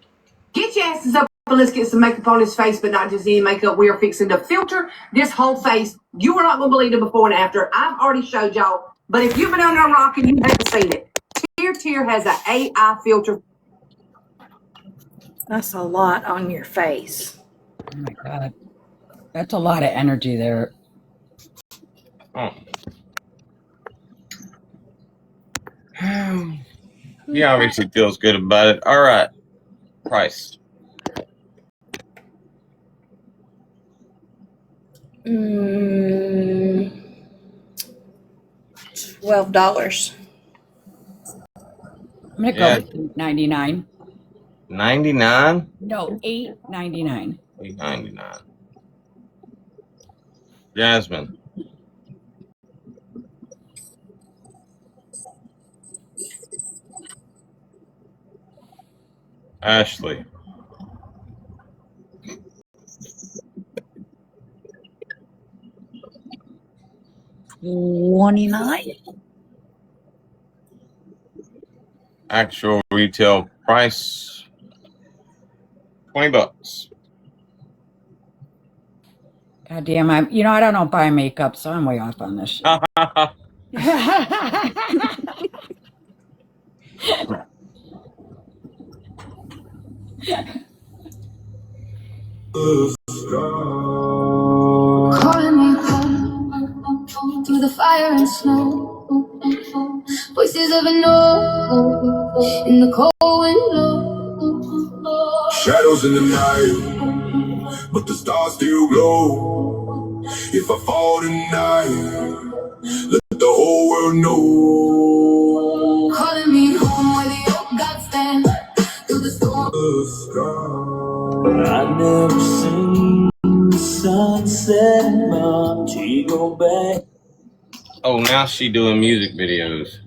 Get your asses up and let's get some makeup on this face, but not just any makeup. We are fixing to filter this whole face. You are not going to believe the before and after. I've already showed y'all, but if you've been on there rocking, you haven't seen it. Tier has an AI filter. That's a lot on your face. Oh my God. That's a lot of energy there. Oh. He obviously feels good about it. All right. Price. $12. I'm gonna go with $8.99. 99? No, $8.99. $8.99. Jasmine. Ashley. $29. Actual retail price $20. God damn, I don't know buy makeup, so I'm way off on this shit. Calling me home through the fire and snow. Voices of an old in the cold wind blow. Shadows in the night, but the stars still glow. If I fall tonight, let the whole world know. Calling me home where the old gods stand through the storm. I've never seen the sunset in Montego Bay. Oh, now she doing music videos.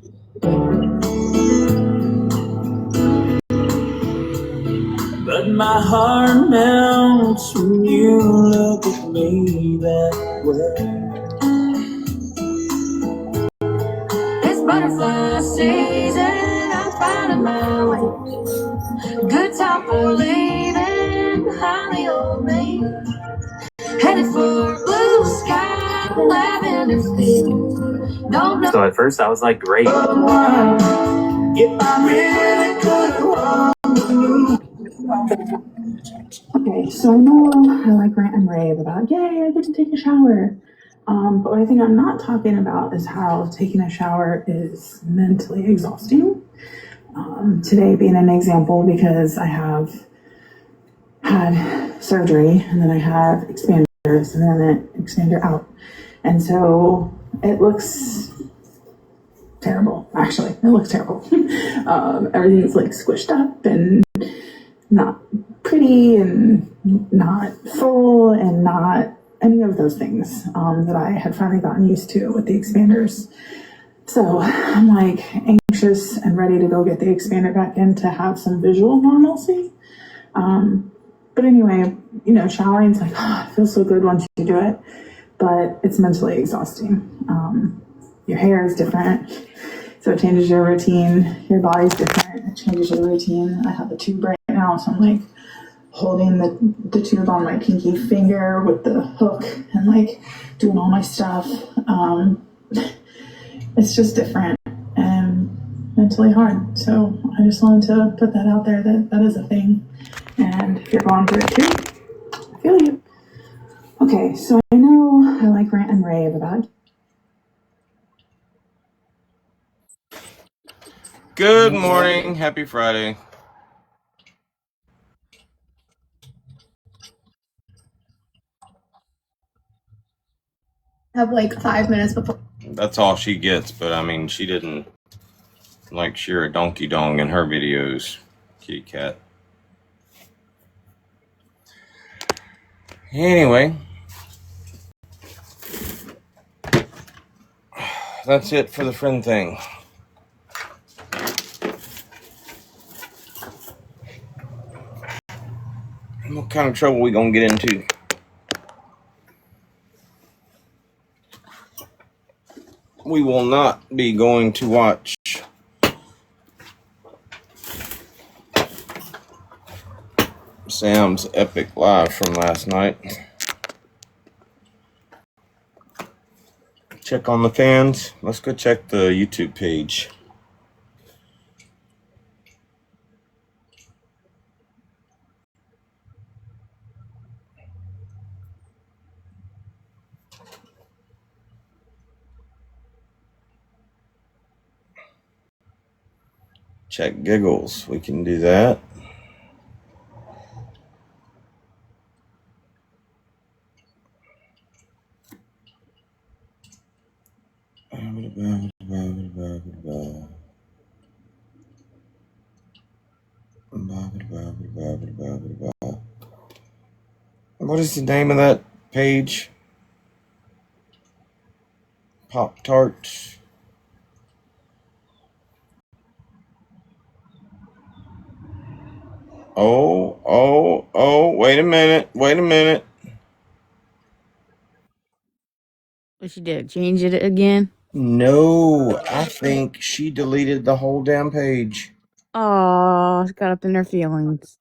But my heart melts when you look at me that way. It's butterfly season, I'm finding my way. Good time for leaving behind the old me. Headed for blue sky, lavender fields. Don't know. So at first I was like, great. If I really could. Okay, so I know I like rant and rave about, yay, I get to take a shower. But what I think I'm not talking about is how taking a shower is mentally exhausting. Today being an example because I have had surgery and then I have expanders and then an expander out. And so it looks terrible, actually. It looks terrible. Everything's like squished up and not pretty and not full and not any of those things that I had finally gotten used to with the expanders. So I'm like anxious and ready to go get the expander back in to have some visual normalcy. But anyway, showering's like, it feels so good once you do it, but it's mentally exhausting. Your hair is different, so it changes your routine. Your body's different, it changes your routine. I have a tube right now, so I'm like holding the tube on my pinky finger with the hook and like doing all my stuff. It's just different and mentally hard. So I just wanted to put that out there that is a thing. And if you're going through it too, I feel you. Okay, so I know I like rant and rave about. Good morning. Happy Friday. Have like 5 minutes before. That's all she gets, but I mean, she didn't like shear a donkey dong in her videos. Kitty cat. Anyway, that's it for the friend thing. What kind of trouble we gonna get into? We will not be going to watch Sam's epic live from last night. Check on the fans. Let's go check the YouTube page. Check giggles. We can do that. What is the name of that page? Pop-Tarts. Oh, wait a minute. What she did? Change it again? No, I think she deleted the whole damn page. Oh, it's got up in her feelings.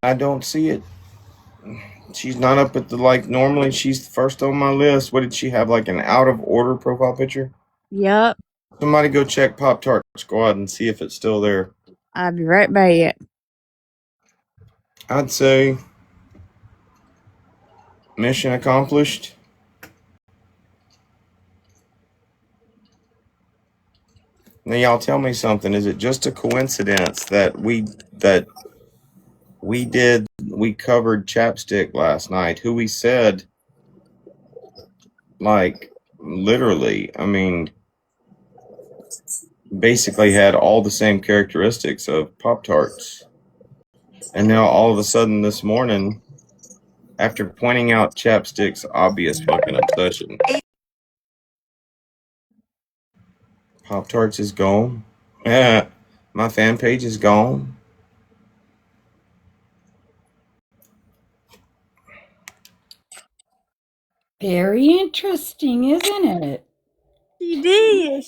I don't see it. She's not up at the, normally she's first on my list. What did she have, like an out of order profile picture? Yep. Somebody go check Pop-Tart Squad and see if it's still there. I'll be right back. I'd say mission accomplished. Now y'all tell me something. Is it just a coincidence that we covered chapstick last night? Who we said, like, literally, I mean, basically had all the same characteristics of Pop-Tarts. And now all of a sudden this morning, after pointing out chapstick's obvious fucking obsession, Pop-Tarts is gone. My fan page is gone. Very interesting, isn't it? She did.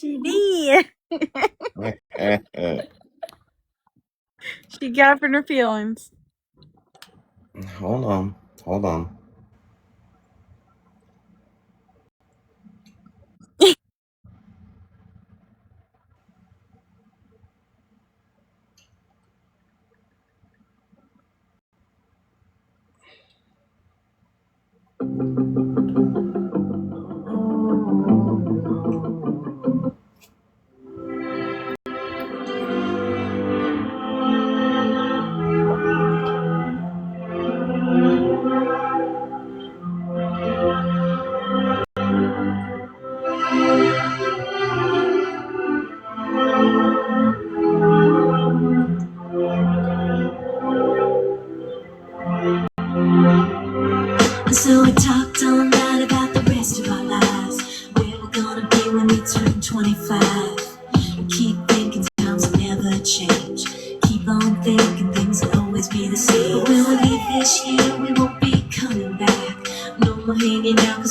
She got up in her feelings. Hold on.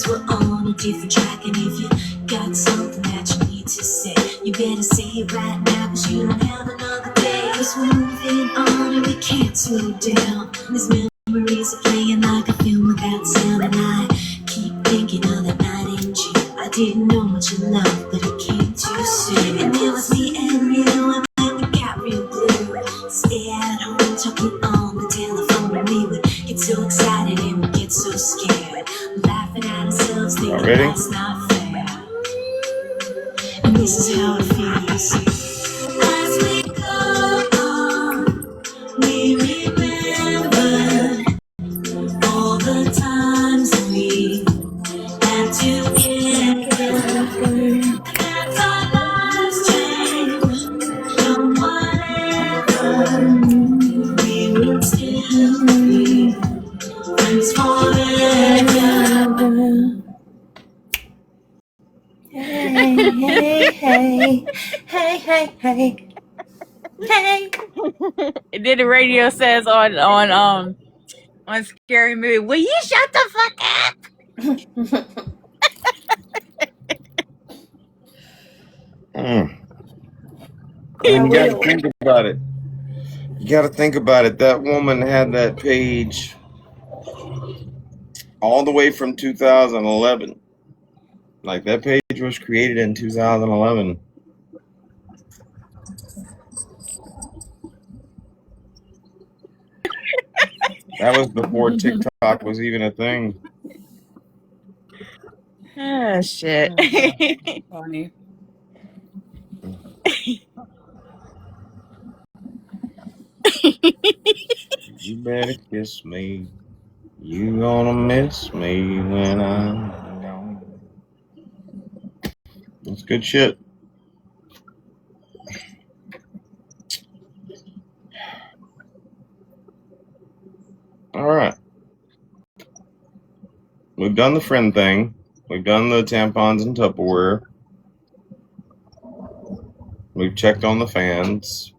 Cause we're on a different track, and if you got something that you need to say, you better say it right now, cause you don't have another day. Cause we're moving on and we can't slow down. These memories are playing like a film without sound, and I keep thinking of that night in June. I didn't know much of love, but it came too soon. And it was me and you, and then we got real blue. Stay at home talking on the telephone, and we would get so excited and we get so scared, laughing at ourselves, thinking that's not fair. And this is how it feels. As we go on, we remember all the times we had together. That's our lives change from whatever. We will still be friends forever. Hey, hey, hey, hey, hey, hey, hey. And then the radio says on Scary Movie, will you shut the fuck up? You got to think about it. You got to think about it. That woman had that page all the way from 2011. Like, that page was created in 2011. That was before TikTok was even a thing. Oh shit. Funny. You better kiss me. You gonna miss me when I'm gone. That's good shit. All right. We've done the friend thing. We've done the tampons and Tupperware. We've checked on the fans.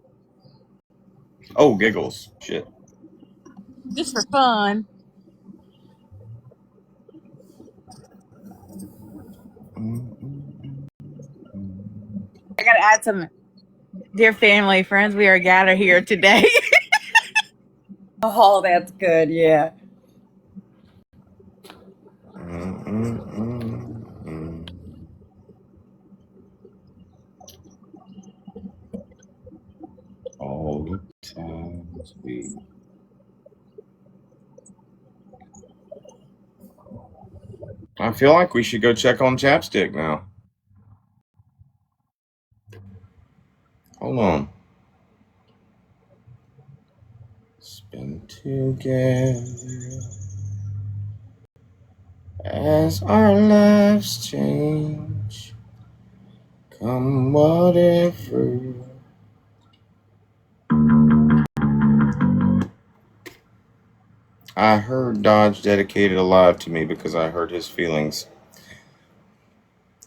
Oh, giggles. Shit. Just for fun. I gotta add some. Dear family, friends, we are gathered here today. Oh, that's good. Yeah. All the times we. I feel like we should go check on Chapstick now. Hold on. Spend together as our lives change. Come whatever. I heard Dodge dedicated Alive to me because I hurt his feelings.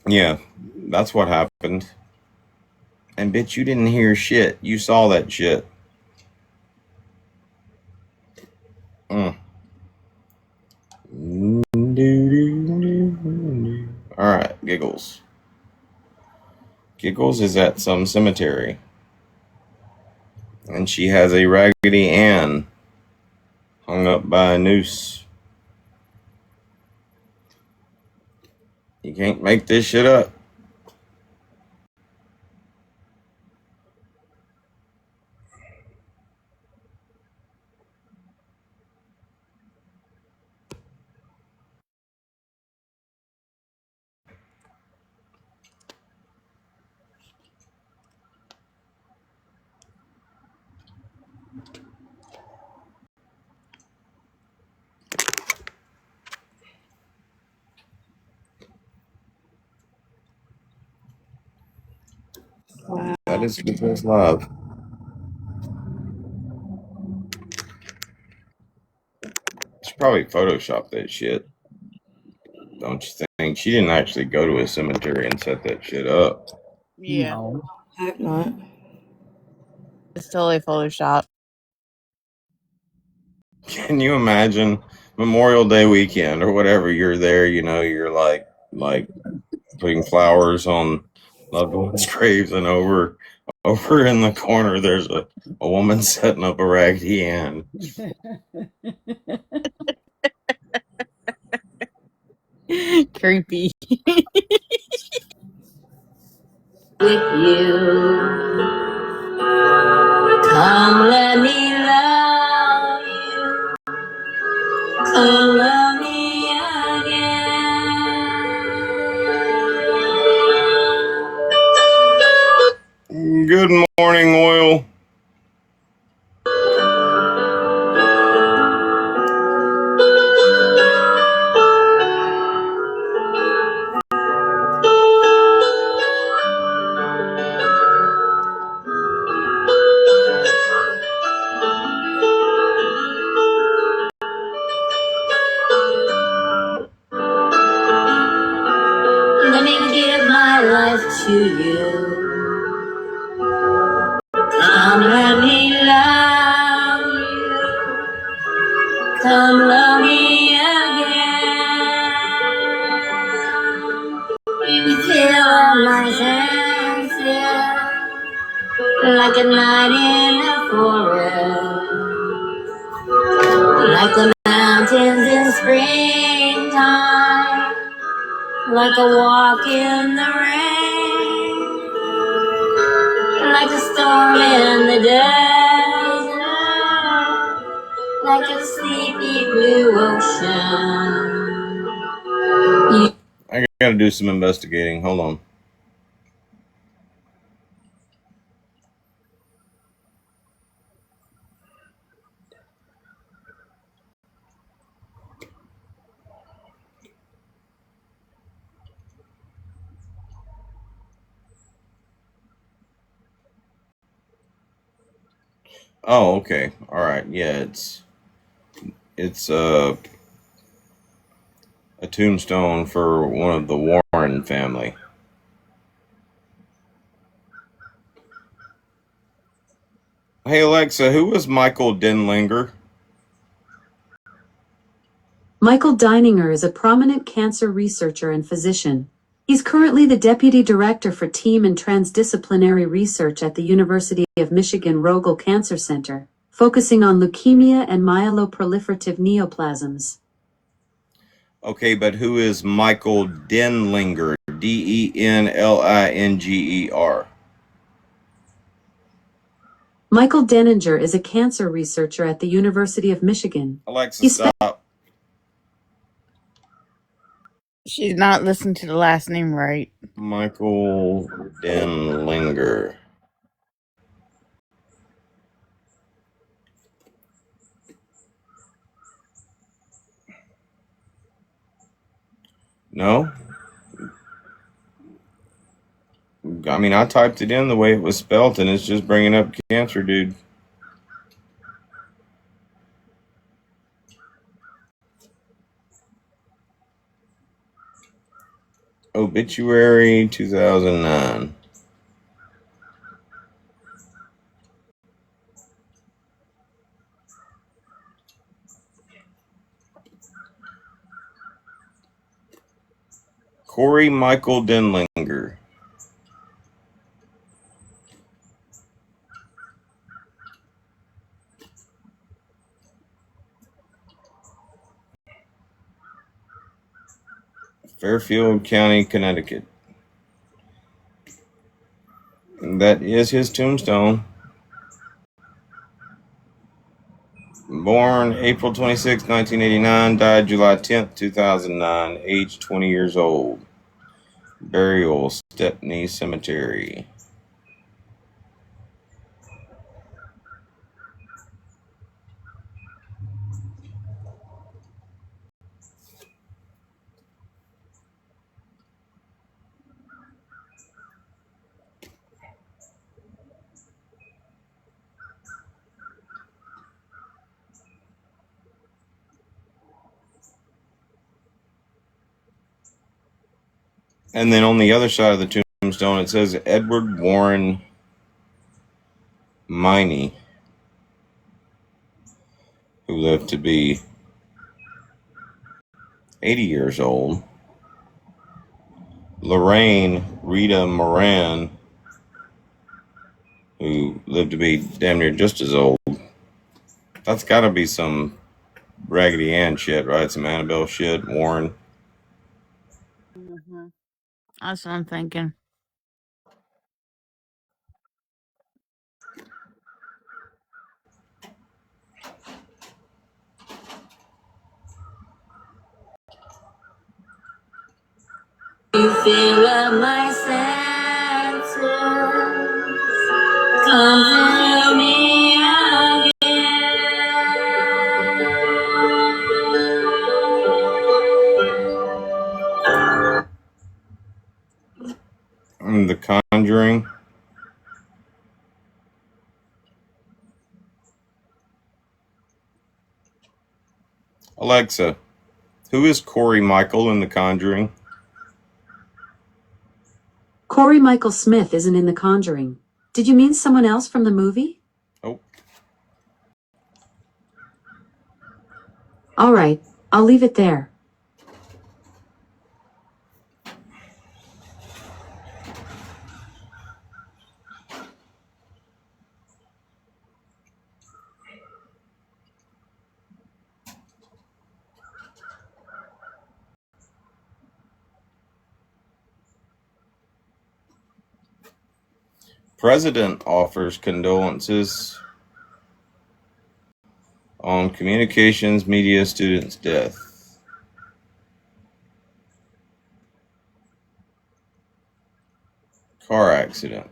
Yeah, that's what happened. And bitch, you didn't hear shit. You saw that shit. Alright, Giggles. Giggles is at some cemetery. And she has a Raggedy Ann hung up by a noose. You can't make this shit up. Wow. That is Giggles Love. She probably photoshopped that shit. Don't you think? She didn't actually go to a cemetery and set that shit up. Yeah. No, hope not. It's totally Photoshop. Can you imagine Memorial Day weekend or whatever, you're there, you're like putting flowers on loved ones' graves, and over in the corner there's a woman setting up a Raggedy Ann. Creepy. With you, come let me love you, come love me again. Good morning, Oil. Let me give my life to you. Come let me love you. Come love me again. You fill my senses like a night in a forest, like the mountains in springtime, like a walk in the rain, like a storm in the desert, like a sleepy blue ocean. I gotta do some investigating. Hold on. Oh, okay. All right. Yeah, it's a tombstone for one of the Warren family. Hey Alexa, who was Michael Denlinger? Michael Deininger is a prominent cancer researcher and physician. He's currently the Deputy Director for Team and Transdisciplinary Research at the University of Michigan Rogel Cancer Center, focusing on leukemia and myeloproliferative neoplasms. Okay, but who is Michael Denlinger? Denlinger. Michael Denninger is a cancer researcher at the University of Michigan. Alexa, stop. She's not listening to the last name right. Michael Denlinger. No? I mean, I typed it in the way it was spelt, and it's just bringing up cancer, dude. Obituary 2009. Corey Michael Denlinger. Fairfield County, Connecticut. That is his tombstone. Born April 26, 1989, died July 10th, 2009, age 20 years old. Burial, Stepney Cemetery. And then on the other side of the tombstone, it says Edward Warren Miney, who lived to be 80 years old. Lorraine Rita Moran, who lived to be damn near just as old. That's got to be some Raggedy Ann shit, right? Some Annabelle shit. Warren. Mm-hmm. That's what I'm thinking. You fill up my senses, come fill me again. The Conjuring. Alexa, who is Corey Michael in The Conjuring? Corey Michael Smith isn't in The Conjuring. Did you mean someone else from the movie? Oh. All right, I'll leave it there. President offers condolences on communications media student's death. Car accident.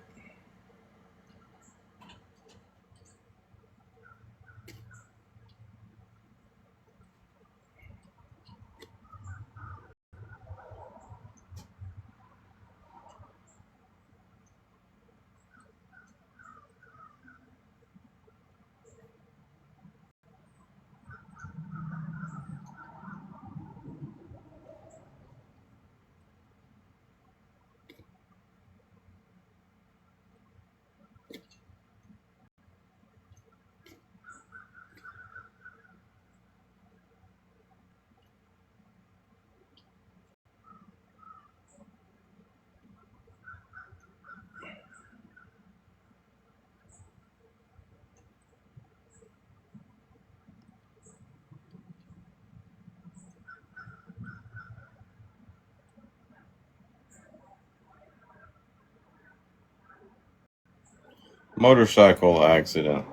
Motorcycle accident.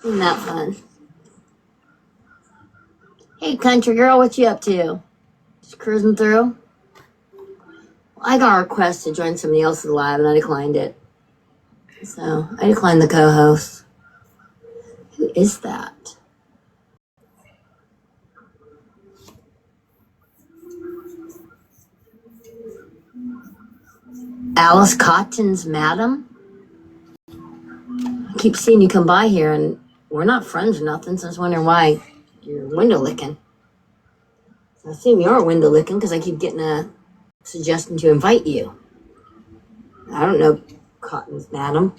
Isn't that fun? Hey, country girl, what you up to? Just cruising through? I got a request to join somebody else's live, and I declined it. So, I declined the co-host. Who is that? Alice Cotton's madam? I keep seeing you come by here, and we're not friends or nothing, so I was wondering why you're window licking. I assume you're window licking because I keep getting a suggestion to invite you. I don't know Cotton's madam.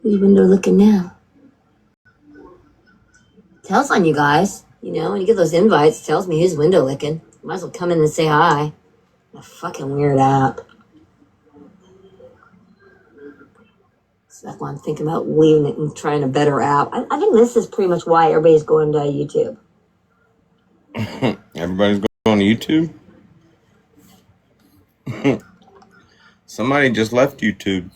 Who's window licking now? Tells on you guys. You know, when you get those invites, it tells me who's window licking. Might as well come in and say hi. A fucking weird app. So that's why I'm thinking about leaving it and trying a better app. I think this is pretty much why everybody's going to YouTube. Everybody's going to YouTube? Somebody just left YouTube.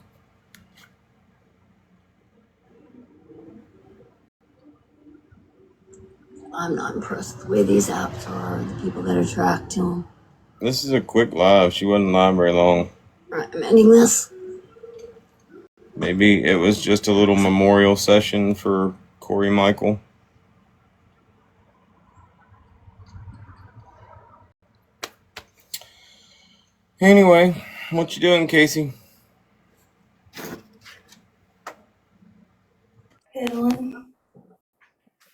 I'm not impressed with the way these apps are, the people that are tracked to them. This is a quick live. She wasn't live very long. Alright, I'm ending this. Maybe it was just a little memorial session for Corey Michael. Anyway, what you doing, Casey? Fiddling.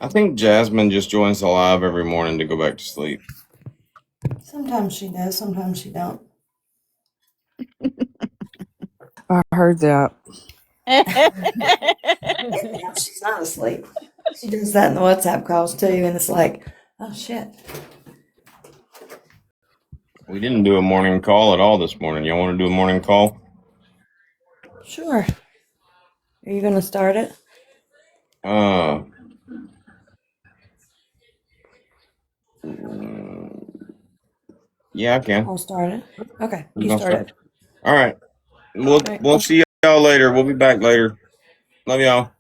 I think Jasmine just joins the live every morning to go back to sleep. Sometimes she does, sometimes she don't. I heard that. She's not asleep. She does that in the WhatsApp calls too, and it's like, oh shit. We didn't do a morning call at all this morning. Y'all want to do a morning call? Sure. Are you gonna start it? Yeah, I can. I'll start it. Okay, Who's you gonna start start? it. All right. We'll All right. see y'all later. We'll be back later. Love y'all.